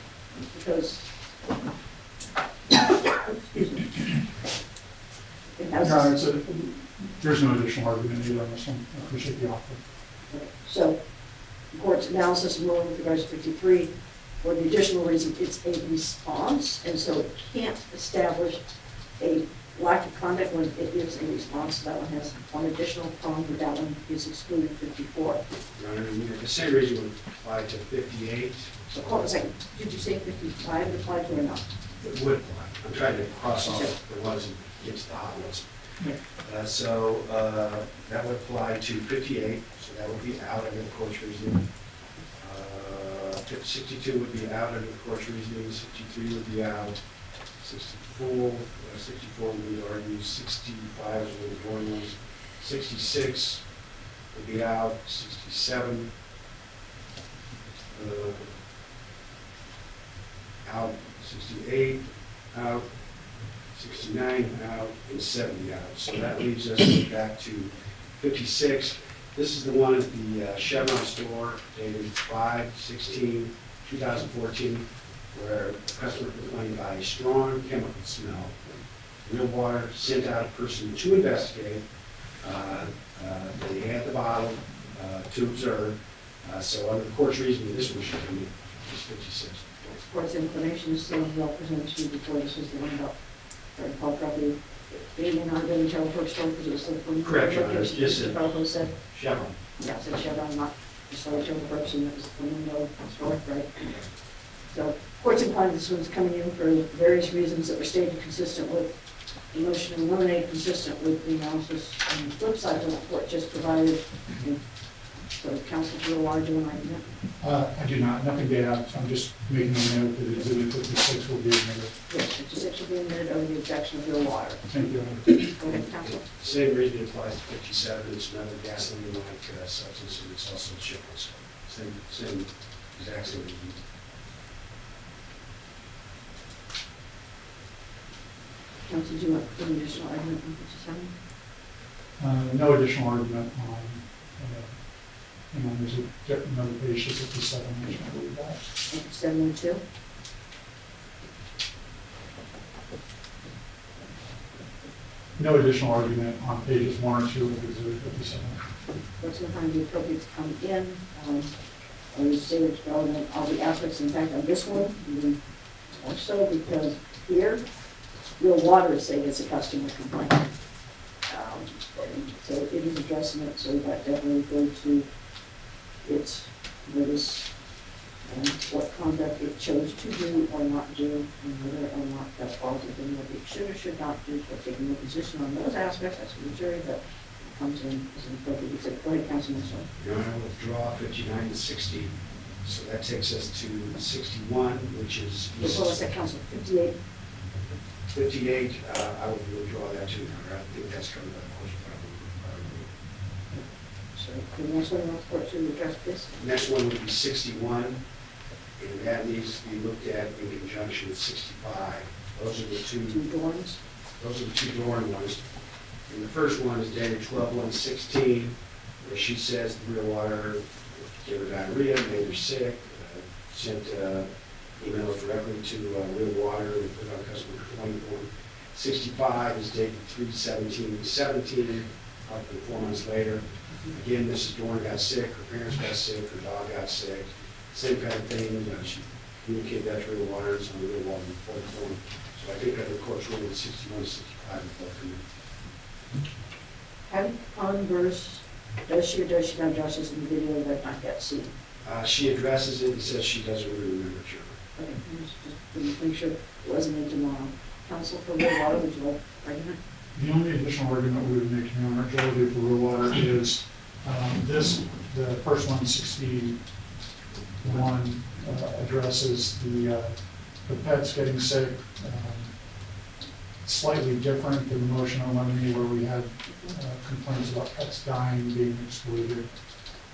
because excuse me. It has No, there's no additional argument either on this one. I appreciate the offer. So the court's analysis and ruling with regards to 53, for the additional reason, it's a response, and so it can't establish a lack of conduct when it is a response. That one has one additional prong, but that one is excluded 54. Your Honor, the same reason would apply to 58. So hold on a second, did you say 55 applied to or not? It would apply. I'm trying to cross off the ones and get to the hot ones. So that would apply to 58, so that would be out under the court's reasoning. 62 would be out under the court's reasoning, 63 would be out, 64 would be argued, 65 is one of the boring ones, 66 would be out, 67 out, 68 out, 69 out, and 70 out. So that leaves us back to 56. This is the one at the Chevron store dated 5/16/2014, where a customer complained by a strong chemical smell. Real water sent out a person to investigate. They had the bottle to observe. So under the court's reasoning, this one should come in. It's 56. Court's inclination is still well presented to you before this was the one about Paul property. It may not have been a Terrible Herbst store because it was the one. Correct, Your Honor. Yes, Mr. Boho said. Chevron. Yeah, it said Chevron, not just like Terrible Herbst, and it was the window store, right? So court's inclined this one's coming in for various reasons that were stated consistent with the motion to eliminate, consistent with the analysis on the flip side of the court just provided. So counsel for a larger one, argument. I do not, nothing to add. I'm just making a note that exhibit 56 will be admitted. Yes, 56 will be admitted over the objection of your water. Thank you. Go ahead, counsel. Same reason applies to 57. It's another gasoline-like substance, and it's also chipless. Same exact same reason. Counsel, do you want any additional argument on 57? No additional argument on, and then there's another page, 57, which I believe that. 702? No additional argument on pages 1 or 2 of exhibit 57. What's going to find the appropriate to come in? I would say it's relevant, all the aspects, in fact, on this one, even more so, because here, real water is saying it's a customer complaint. So it is addressing it, so that definitely go to its notice and what conduct it chose to do or not do, and whether or not that falls within what it should or should not do. So taking a position on those aspects, that's for the jury, but it comes in as an appropriate exhibit. Go ahead, Councilman. Your Honor, withdraw 59 and 60. So that takes us to 61, which is. As well as that, Council, 58. 58, I would withdraw that too, Your Honor. I think that's covered by the court's problem. So the next one, the court should address this. Next one would be 61, and that needs to be looked at in conjunction with 65. Those are the two. Two dorms. Those are the two dorm ones. And the first one is dated 12/1/16, where she says the real water gave her diarrhea, made her sick, sent emails directly to real water and put on customer complaint form. 65 is dated 3/17/17, probably 4 months later. Again, Mrs. Dorn got sick, her parents got sick, her dog got sick, same kind of thing. She communicated that to real water, it's on the real water report form. So I think that the court's ruling 61, 65 before coming. Having converse, does she or does she not address this in the video that I've not yet seen? She addresses it and says she doesn't really remember, Chairman. Okay, just make sure it wasn't made tomorrow. Counsel for real water, would you like argument? The only additional argument we would make, Your Honor, Georgia for real water is the first one, 61, addresses the pets getting sick. Slightly different than the motion on limine where we had complaints about pets dying, being excluded.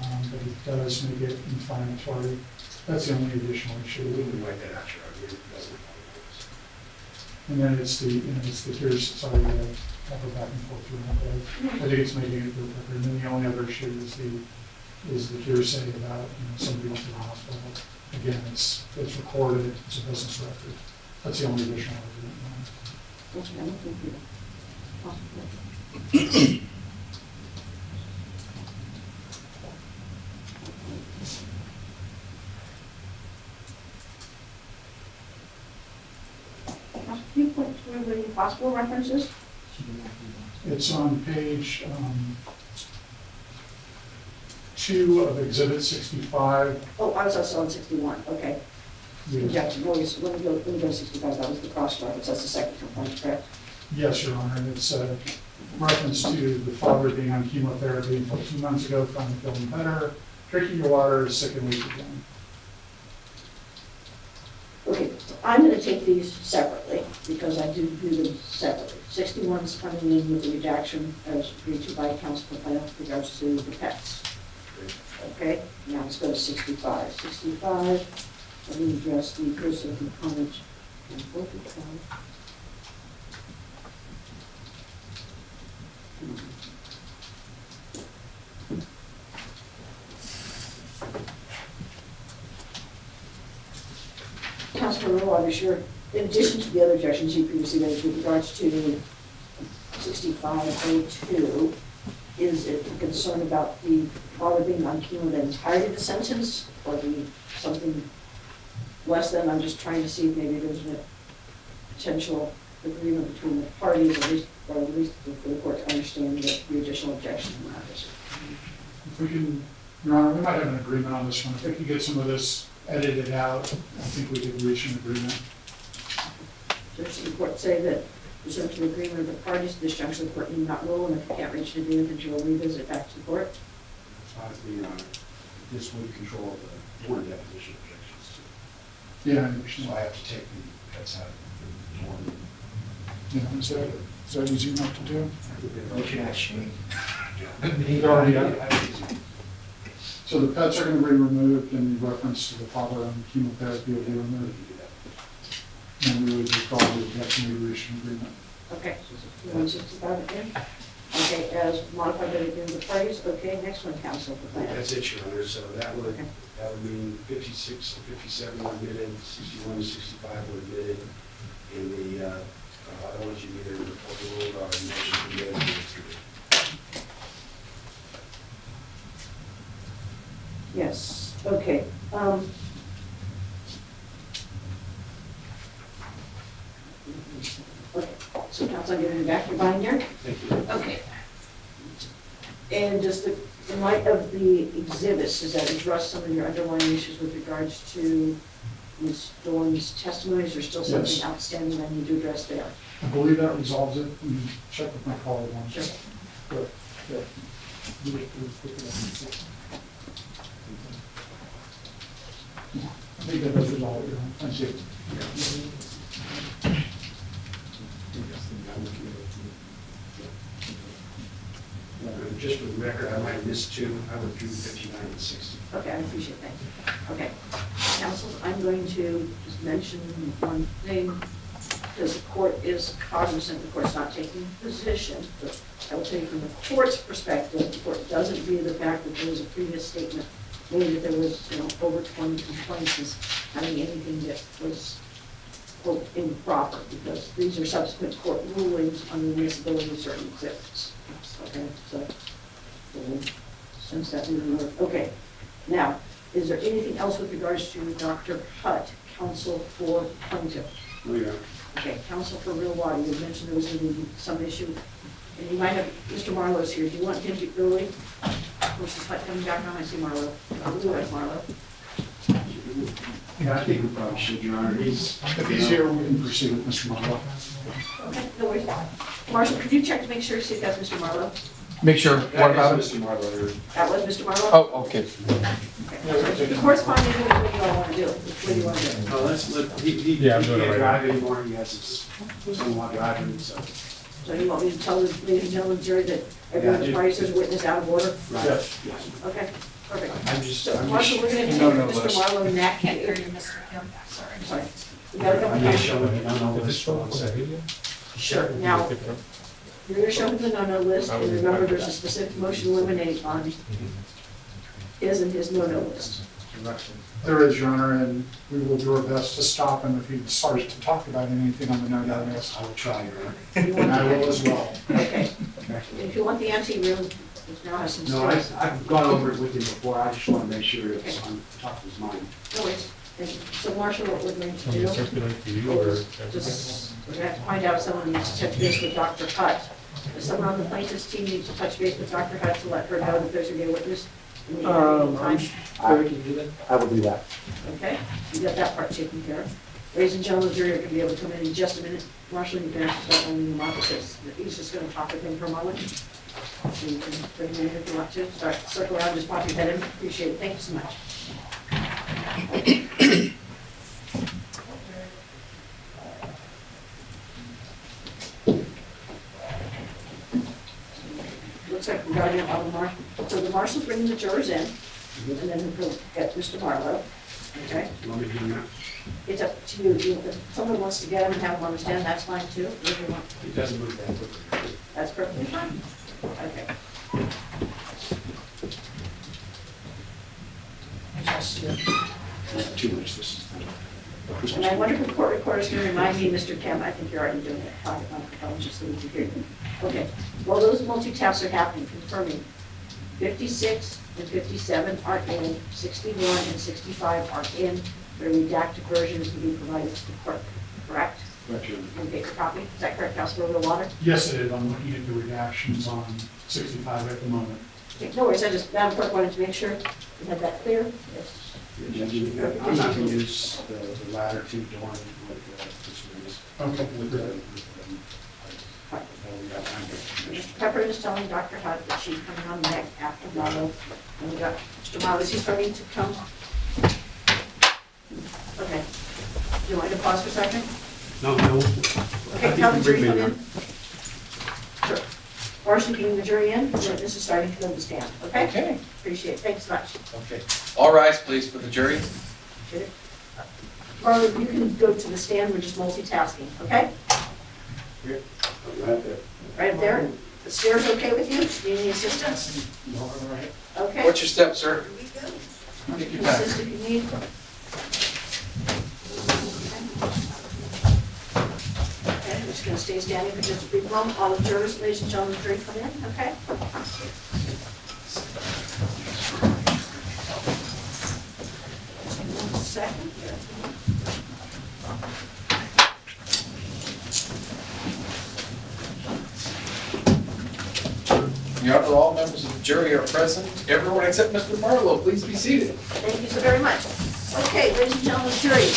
But it does make it inflammatory. That's the only additional issue. We can write that out, Your Honor. It doesn't. And then it's the hearsay, sorry, I have a back and forth through that, but I think it's making it real quicker. And then the only other issue is the hearsay about, somebody went to the hospital. Again, it's recorded, it's a business record. That's the only additional argument. Can you point to the possible references? It's on page 2 of Exhibit 65. Oh, I was also on 61, okay. Yes. Objection, let me go 65, that was the cross reference, that's the second complaint, correct? Yes, Your Honor, and it's a reference to the father being on chemotherapy until 2 months ago, finally feeling better, drinking your water, sick and weak again. Okay, so I'm going to take these separately because I do view them separately. 61 is coming in with the redaction as agreed to by counsel complaint with regards to the pets. Okay, now let's go to 65. 65, let me address the hearsay component. And both of them. want to be sure, in addition to the other objections you previously raised with regards to 6502, is it a concern about the father being on chemo the entirety of the sentence, or the something less than? I'm just trying to see if maybe there's a potential agreement between the parties, or at least for the court to understand the additional objection in that issue. If we can, Your Honor, we might have an agreement on this one. If we can get some of this edited out, I think we could reach an agreement. Does the court say that pursuant to the agreement of the parties, this junction, the court need not rule, and if you can't reach an agreement, then you will revisit it back to the court? Your Honor, this would control the board deposition objections Yeah, I too. understand. So I have to take the cuts out of the board. Yeah, is that easy enough to do? Okay, actually. You already have it. So the pets are going to be removed, and the reference to the father on chemotherapy will be removed. And we would recall the objection, we reach an agreement. Okay, 165 again. Okay, as modified by the agreement of the parties. Okay, next one, counsel, for plan. That's it, Your Honor. So that would mean 56 and 57 were admitted, 61 and 65 were admitted, and the other ones you either overruled or motion to be able to. Yes, okay. Okay, so counsel, I'm giving you back your binder. Thank you. Okay. And just in light of the exhibits, does that address some of your underlying issues with regards to Ms. Dorn's testimonies, or still something Yes. outstanding I need to address there? I believe that resolves it. We can check with my colleague on Sure. this. Good. Good. I think that does resolve it. Thank you. Just for the record, I might have missed two. I would do 59 and 60. Okay, I appreciate that. Okay. Counsel, I'm going to just mention one thing, because the court is cognizant, the court's not taking a position, but I will tell you from the court's perspective, the court doesn't view the fact that there was a previous statement, meaning that there was, over 20 complaints as having anything that was, quote, improper, because these are subsequent court rulings on the admissibility of certain exhibits. Okay, so since that didn't work. Okay, now, is there anything else with regards to Dr. Hutt, counsel for plaintiff? Oh, yeah. Okay, counsel for real water, you mentioned there was going to be some issue, and you might have, Mr. Marlow's here, do you want him to early? Versus Hutt coming back on, I see Marlow. Go ahead, Marlow. Yeah, I think we probably should, Your Honor. If he's here, we can proceed with Mr. Marlow. Okay, no worries. Marshall, could you check to make sure, see if that's Mr. Marlow? Make sure, what about it? Mr. Marlow. That was Mr. Marlow? Oh, okay. Okay. The corresponding, what do you all want to do? What do you want to do? Oh, he can't drive anymore. He has his son-in-law driving, so. So you want me to tell the ladies and gentlemen, jury, that everyone in the parties is witness out of order? Right. Yes. Okay, perfect. I'm just. So Marshall, we're going to take Mr. Marlow and Nat. Can't hear you, Mr. Kemp. Sorry. We got to come I'm back. just showing you on this one second. Sure. Now, you're going to show him the no-no list, and remember, there's a specific motion to eliminate on his and his no-no list. There is, Your Honor, and we will do our best to stop him if he starts to talk about anything on the no-no list. I will try, Your Honor. And I will as well. Okay. If you want the empty room, which now has some No, space. I've gone over it with him before. I just want to make sure it's on top of his mind. No worries. Thank you. So Marshall, what we're going to do is just, we're going to have to find out if someone needs to touch base with Dr. Hutt. If someone on the plaintiff's team needs to touch base with Dr. Hutt to let her know that there's going to be a witness in the time. I will do that. Okay, you got that part taken care of. Ladies and gentlemen, the jury are going to be able to come in just a minute. Marshall, you can actually start on the office. He's just going to talk with him for a moment. So you can bring him in if you want to. Start, circle around, just pop your head in. Appreciate it. Thank you so much. Looks like we're going to Marshall. So the Marshall's bringing the jurors in, and then we'll get Mr. Marlow. Okay? You want me to do that? It's up to you. If someone wants to get him and have him understand, that's fine too. Whatever you want. It doesn't move that quickly. That's perfectly fine. Okay. Not too much, this is. And I wonder if the court recorder is going to remind me, Mr. Kemp, I think you're already doing it, pocket microphone, just so we can hear you. Okay, while those multi-taps are happening, confirming 56 and 57 are in, 61 and 65 are in. The redacted version is to be provided to the clerk, correct? Correct, Your Honor. And paper copy, is that correct, Councilor Water? Yes, it is. I'm looking at the redactions on 65 at the moment. Okay, no worries, Madam Clerk wanted to make sure we had that clear. Yes. I'm not going to use the latter two during this release. Okay. Mr. Pepper is telling Dr. Hutt that she's coming on back after Marlow. And we got Mr. Marlow, is he starting to come? Okay. Do you want to pause for a second? No. Okay, tell the jury come in. Sure. Marcia, getting the jury in, this is starting to understand, okay? Okay. Appreciate it, thanks much. Okay. All rise, please, for the jury. Marlow, you can go to the stand, we're just multitasking, okay? Right up there? The stairs okay with you? Do you need assistance? Okay. What's your step, sir? Take your time. Assist if you need. Okay, I'm just going to stay standing for just a brief moment. All the jurors, ladies and gentlemen, jury come in, okay? Just 1 second. Your Honor, all members of the jury are present. Everyone except Mr. Marlow, please be seated. Thank you so very much. Okay, ladies and gentlemen, jury,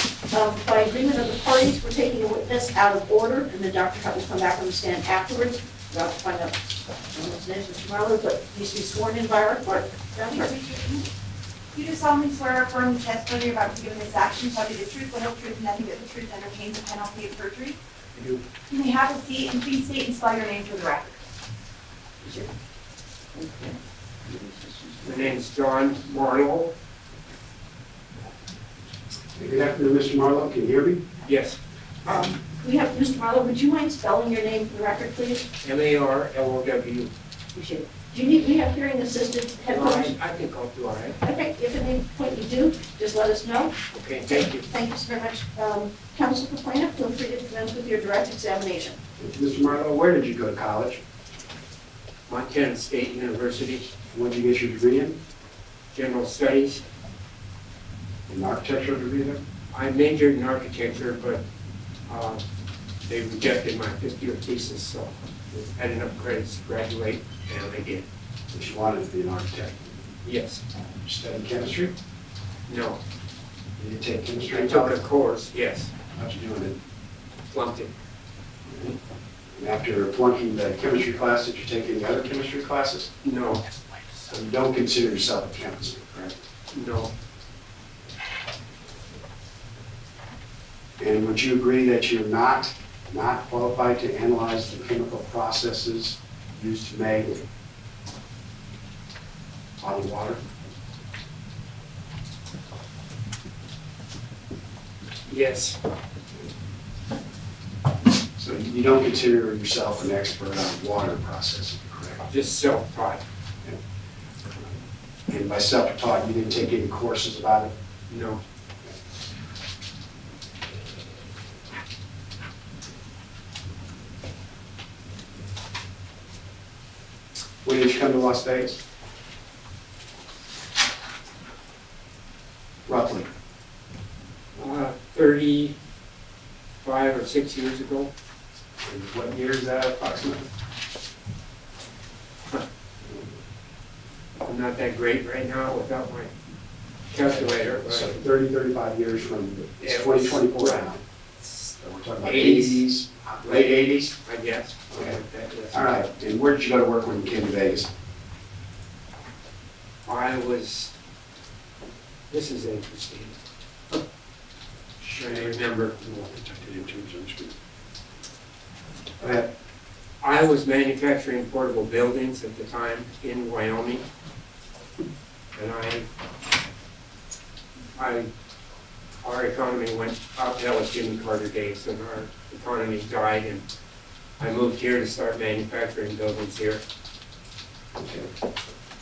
by agreement of the parties, we're taking a witness out of order, and then Dr. Hutt will come back on the stand afterwards. We'll have to find out what's next, Mr. Marlow, but needs to be sworn in by our clerk. You do solemnly swear or affirm the testimony you're about to give in this action shall be the truth, the whole truth, and nothing but the truth under pain of penalty of perjury? I do. You may have a seat, and please state and spell your name for the record. My name is John Marlow. Good afternoon, Mr. Marlow. Can you hear me? Yes. We have, Mr. Marlow, would you mind spelling your name for the record, please? M-A-R-L-O-W. Appreciate it. Do you need, we have hearing assisted headphones? I think I'll do all right. Okay, if at any point you do, just let us know. Okay, thank you. Thank you so very much. Counsel for plaintiff, feel free to commence with your direct examination. Mr. Marlow, where did you go to college? Montana State University, When did you get your degree in? General Studies. An architectural degree there? I majored in architecture, but they rejected my fifth-year thesis, so I had enough credits to graduate, and I did. But you wanted to be an architect? Yes. You studied chemistry? No. You didn't take chemistry? I in took college? a course, yes. How'd you do in it? Flunked it. And after flunking the chemistry class, did you take any other chemistry classes? No. So you don't consider yourself a chemist, correct? No. And would you agree that you're not qualified to analyze the chemical processes used to make bottled water? Yes. So you don't consider yourself an expert on water processing, correct? Just self-taught. And by self-taught, you didn't take any courses about it? No. When did you come to Las Vegas? Roughly. 35 or 6 years ago. And what year is that approximately? I'm not that great right now without my calculator. But So 30, 35 years from, it's Yeah, 2024 right. now. So we're talking about 80s. 80s, late 80s? I guess. Okay. Yes. All right, and where did you go to work when you came to Vegas? This is interesting. I remember. Go ahead. I was manufacturing portable buildings at the time in Wyoming. And our economy went up, that was Jimmy Carter days, and our economy died, and I moved here to start manufacturing buildings here. Okay.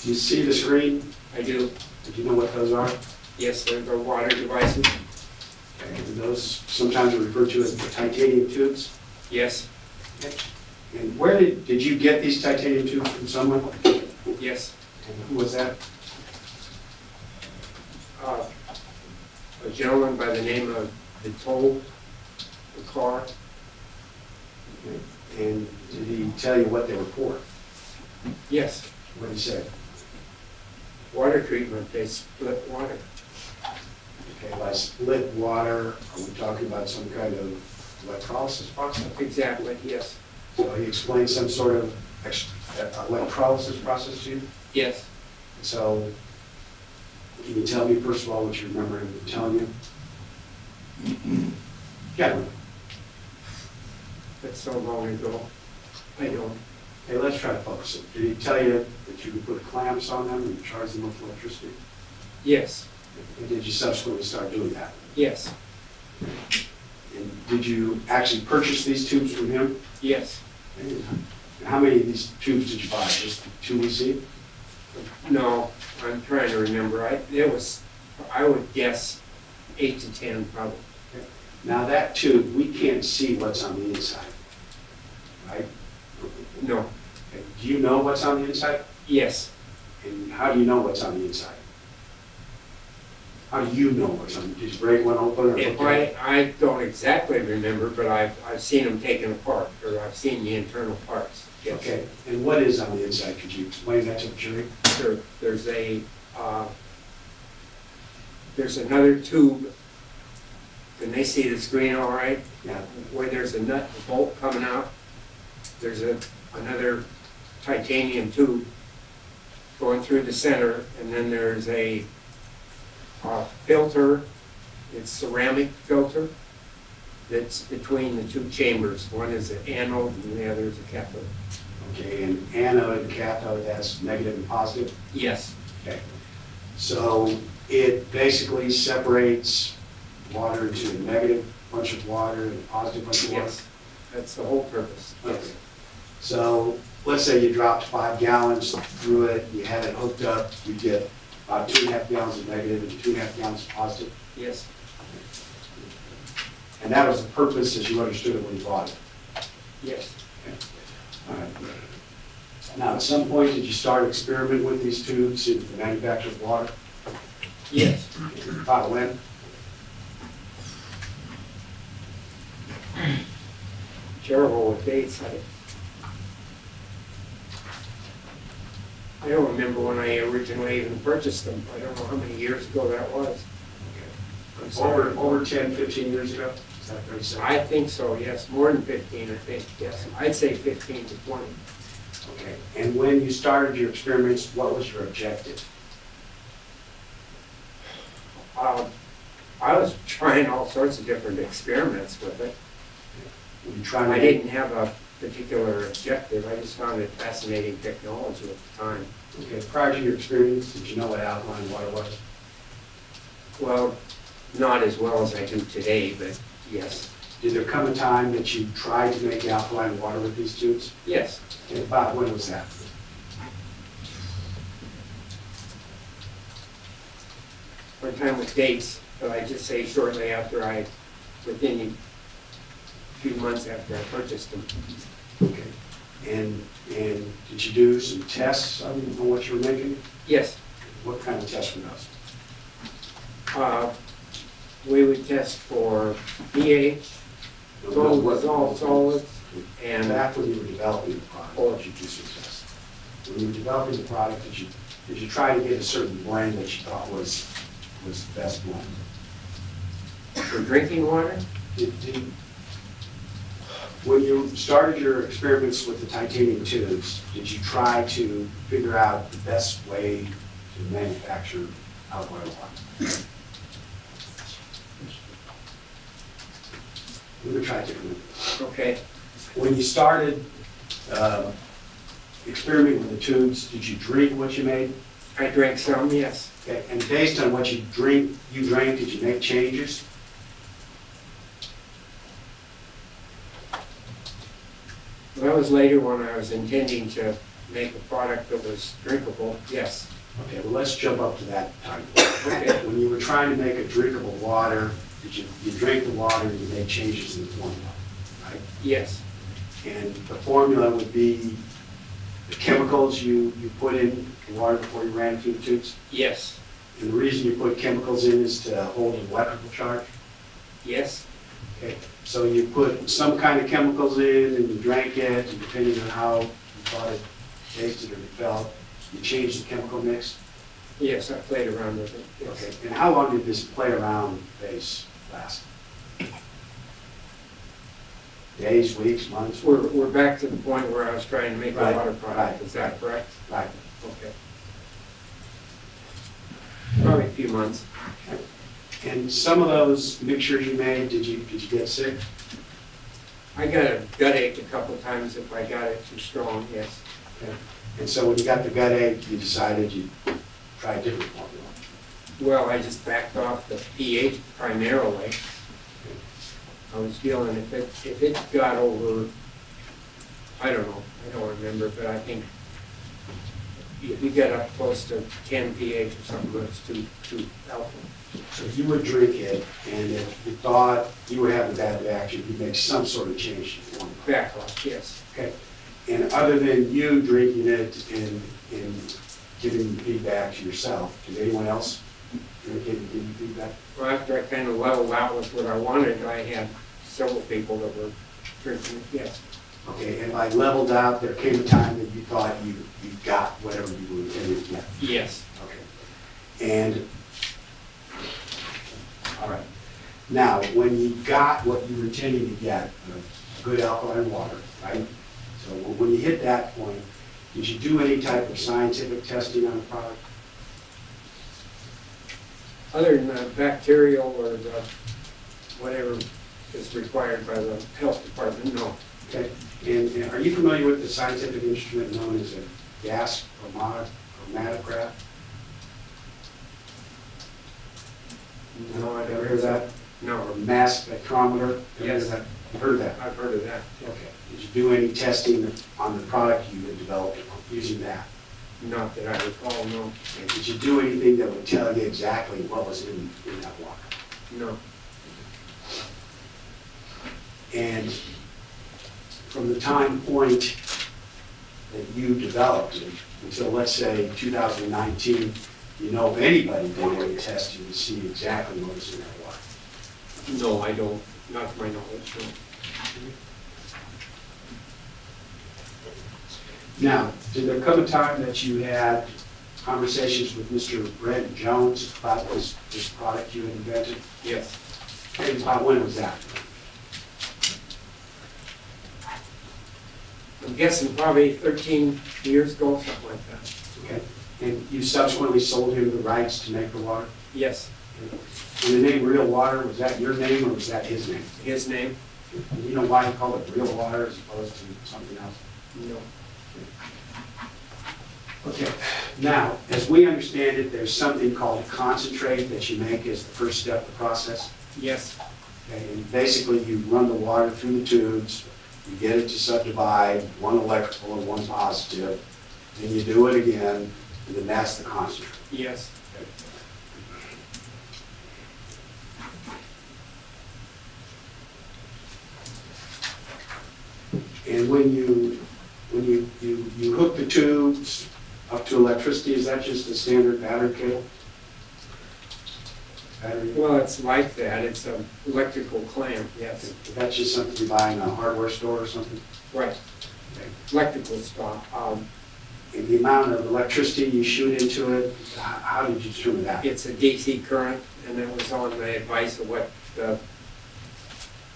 Do you see the screen? I do. Do you know what those are? Yes, they're the water devices. And those sometimes are referred to as the titanium tubes. Yes, And where did you get these titanium tubes from someone? yes. And who was that? A gentleman by the name of Vidal, the car. And did he tell you what they were for? Yes, What did he say? water treatment, they split water. Okay, by split water, are we talking about some kind of electrolysis process? Exactly, yes, So he explained some sort of electrolysis process to you? yes. So can you tell me, first of all, what you remember him telling you? Yeah. That's so long ago. I don't. Hey, let's try to focus it. Did he tell you that you could put clamps on them and charge them with electricity? Yes, And did you subsequently start doing that? yes, And did you actually purchase these tubes from him? yes. And how many of these tubes did you buy? Just the two we see? No, I'm trying to remember. I would guess 8 to 10 probably. Now that tube, we can't see what's on the inside, right? No, Okay. Do you know what's on the inside? yes, And how do you know what's on the inside? How do you know what's on? Did you break one open or? if look at it? I don't exactly remember, but I've seen them taken apart, or I've seen the internal parts. Yes. Okay, and what is on the inside? Could you explain that to the jury? There's there's another tube. Can they see the screen all right? Yeah. Where there's a nut, a bolt coming out, there's another titanium tube going through the center, and then there's a filter. It's ceramic filter that's between the two chambers. One is an anode and the other is a cathode. Okay, and anode and cathode, that's negative and positive? Yes, Okay. So it basically separates water into a negative bunch of water and a positive bunch of water? yes, that's the whole purpose. Okay. Yes, So let's say you dropped 5 gallons through it, you had it hooked up, you get about 2.5 gallons of negative and 2.5 gallons of positive. yes, And that was the purpose as you understood it when you bought it. yes. All right. Now, at some point, did you start experimenting with these tubes in the manufacture of water? Yes. About when? Terrible with dates. I don't remember when I originally even purchased them. I don't know how many years ago that was. I'm sorry. Over 10, 15 years ago? Is that very simple? I think so, yes, more than 15, I think, yes. I'd say 15 to 20. Okay. And when you started your experiments, what was your objective? I was trying all sorts of different experiments with it. Were you trying to I didn't have a particular objective. I just found it fascinating technology at the time. Okay. Prior to your experience, did you know what alkaline water was? Well, not as well as I do today, but yes. Did there come a time that you tried to make alkaline water with these tubes? Yes. And about when was that? One time with dates, but I just say shortly after within a few months after I purchased them. Okay. And did you do some tests on what you were making? Yes. What kind of tests were those? We would test for pH, total dissolved solids, and Back when you were developing the product, did you do some tests? When you were developing the product, did you try to get a certain blend that you thought was the best blend? for drinking water. When you started your experiments with the titanium tubes, did you try to figure out the best way to manufacture alkaline water? We're going to try it differently. Okay. When you started experimenting with the tubes, did you drink what you made? I drank some, yes. Okay. And based on what you drank, did you make changes? Well, that was later when I was intending to make a product that was drinkable, yes. Okay, well, let's jump up to that time point. Okay. When you were trying to make a drinkable water, you drank the water and you made changes in the formula, right? Yes, And the formula would be the chemicals you put in the water before you ran it through the tubes? yes, And the reason you put chemicals in is to hold an electrical charge? yes, Okay, so you put some kind of chemicals in and you drank it, and depending on how you thought it tasted or felt, you changed the chemical mix? yes, I played around with it, yes. Okay, and how long did this play around phase last? Days, weeks, months? We're back to the point where I was trying to make a Right, water product, right, is that correct? Right. Okay. Probably a few months. And some of those mixtures you made, did you get sick? I got a gut ache a couple times if I got it too strong, yes. Okay. And so when you got the gut ache, you decided you'd try a different formula? Well, I just backed off the pH primarily. I was feeling if it got over, I don't know, I don't remember, but I think if you get up close to 10 pH or something, it's too alpha. So if you would drink it, and if you thought you were having a bad reaction, you'd make some sort of change to the formula? Back off, yes. Okay. And other than you drinking it and giving feedback to yourself, did anyone else drink it and give you feedback? Well, after I kind of leveled out with what I wanted, I had several people that were drinking it, yes. Okay, and by leveled out, there came a time that you thought you got whatever you were intended to get? Yes. Okay. And, all right. Now, when you got what you were intending to get, a good alkaline water, right? So when you hit that point, did you do any type of scientific testing on the product? Other than the bacterial or the whatever is required by the health department, no. Okay. And are you familiar with the scientific instrument known as a gas chromatograph? No, I Ever never heard of that? No. Or mass spectrometer? Yes. You've heard of that? I've heard of that. Okay. Did you do any testing on the product you had developed using that? Not that I recall, no. And did you do anything that would tell you exactly what was in that water? No. And from the time point that you developed it until, let's say, 2019, you know if anybody did any testing to see exactly what was in that water? No, I don't. Not to my knowledge, no. Now, did there come a time that you had conversations with Mr. Brent Jones about this product you had invented? Yes. And about when was that? I'm guessing probably 13 years ago, something like that. Okay. And you subsequently sold him the rights to make the water? Yes. And the name Real Water, was that your name or was that his name? His name? And you know why he called it Real Water as opposed to something else? No. Okay. Now, as we understand it, there's something called concentrate that you make as the first step of the process. Yes. Okay. And basically, you run the water through the tubes, you get it to subdivide, one electrical and one positive, and you do it again, and then that's the concentrate. Yes. And when you hook the tubes up to electricity, is that just a standard battery cable? Battery? Well, it's like that. It's an electrical clamp, yes. That's just something you buy in a hardware store or something? Right. Okay. Electrical stuff. And the amount of electricity you shoot into it, how did you determine that? It's a DC current, and it was on the advice of what the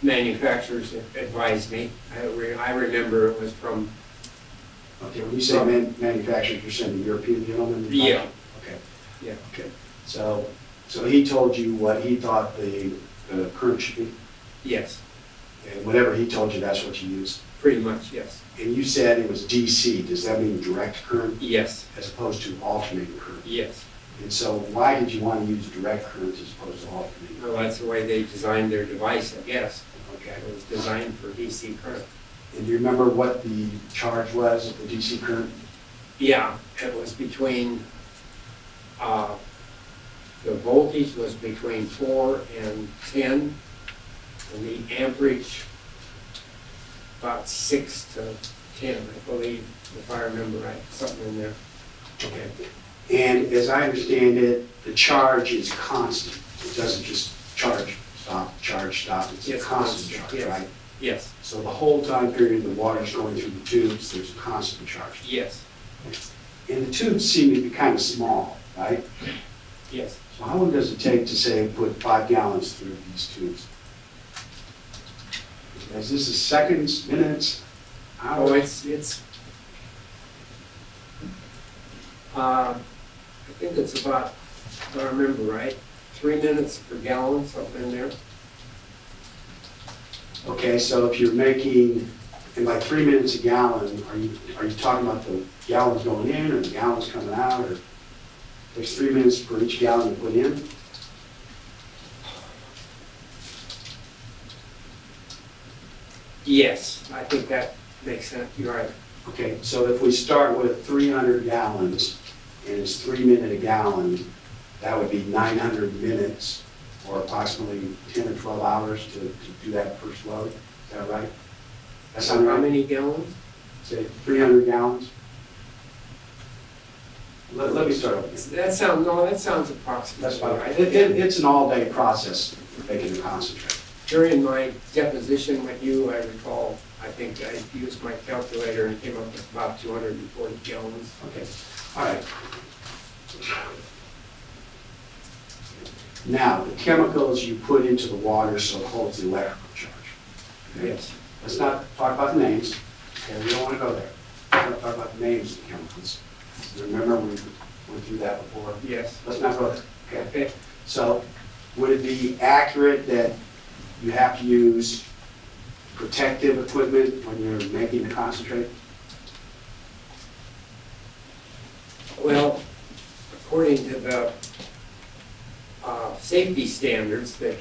manufacturers advised me. I remember it was from... Okay, when you say manufacturers, you're saying the European gentleman? Yeah. Okay. Yeah. Okay. So he told you what he thought the current should be? Yes. And whatever he told you, that's what you used? Pretty much, yes. And you said it was DC. Does that mean direct current? Yes. As opposed to alternating current? Yes. And so why did you want to use direct current as opposed to alternating? Well, that's the way they designed their device, I guess. Okay. It was designed for DC current. And do you remember what the charge was of the DC current? Yeah, it was between the voltage was between 4 and 10, and the amperage about 6 to 10, I believe, if I remember right, something in there. Okay. And as I understand it, the charge is constant. It doesn't just charge, stop. It's a Yes, constant charge, yes. right? Yes, So the whole time period the water's going through the tubes, there's a constant charge. yes, And the tubes seem to be kind of small, right? yes. So how long does it take to, say, put 5 gallons through these tubes? Is this a seconds, minutes, Oh, hours? I think it's about, if I remember right, 3 minutes per gallon, something in there. Okay, so if you're making, in like 3 minutes a gallon, are you talking about the gallons going in or the gallons coming out, or there's 3 minutes for each gallon you put in? Yes, I think that makes sense, you're right. Okay, so if we start with 300 gallons and it's 3 minutes a gallon, that would be 900 minutes or approximately 10 or 12 hours to do that first load. Is that right? That sound How right? many gallons? Say 300 gallons? Let me start over. That sounds approximately. That's fine. right. It's an all-day process making the concentrate. During my deposition with you, I recall, I think I used my calculator and came up with about 240 gallons. Okay, all right. Now, the chemicals you put into the water so it holds the electrical charge. Okay? Yes. Let's not talk about the names, okay, we don't want to go there. Let's not talk about the names of the chemicals. Remember, we went through that before. Yes. Let's not go there, okay? Okay. So, would it be accurate that you have to use protective equipment when you're making the concentrate? Well, according to the safety standards that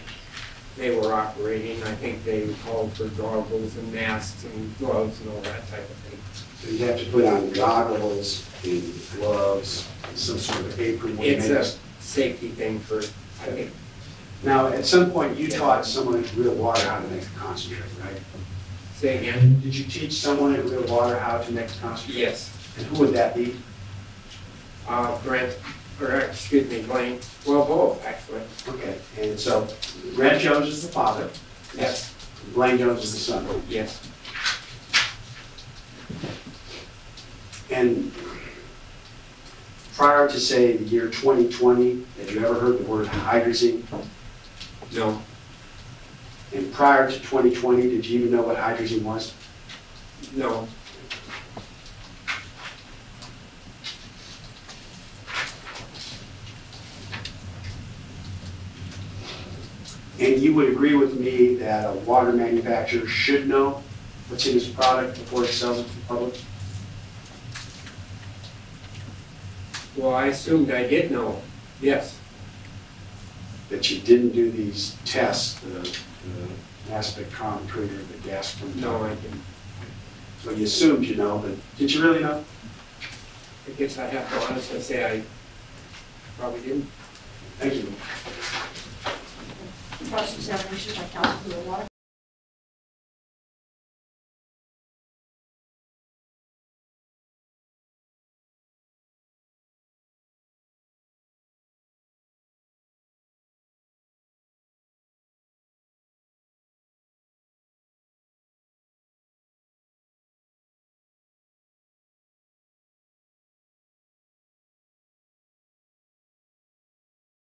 they were operating, I think they called for goggles and masks and gloves and all that type of thing. So you have to put on goggles and gloves, and some sort of apron. when you It's make a this. safety thing for, I think, Now, at some point, you taught someone at Real Water how to make the concentrate, right? say again, Did you teach someone at Real Water how to make the concentrate? yes, And who would that be? Brent, or excuse me, Blaine, well, both, actually. Okay, and so Brent Jones is the father. Yes. Blaine Jones is the son. Yes. And prior to, say, the year 2020, had you ever heard the word hydrazine? No. And prior to 2020, did you even know what hydrazine was? No. And you would agree with me that a water manufacturer should know what's in his product before it sells it to the public? Well, I assumed I did know, yes. That you didn't do these tests, the mass spectrometry or the gas from? No, I didn't. So you assumed you know, but did you really know? I guess I have to honestly say I probably didn't. Thank you. Cross-examination by counsel for the water.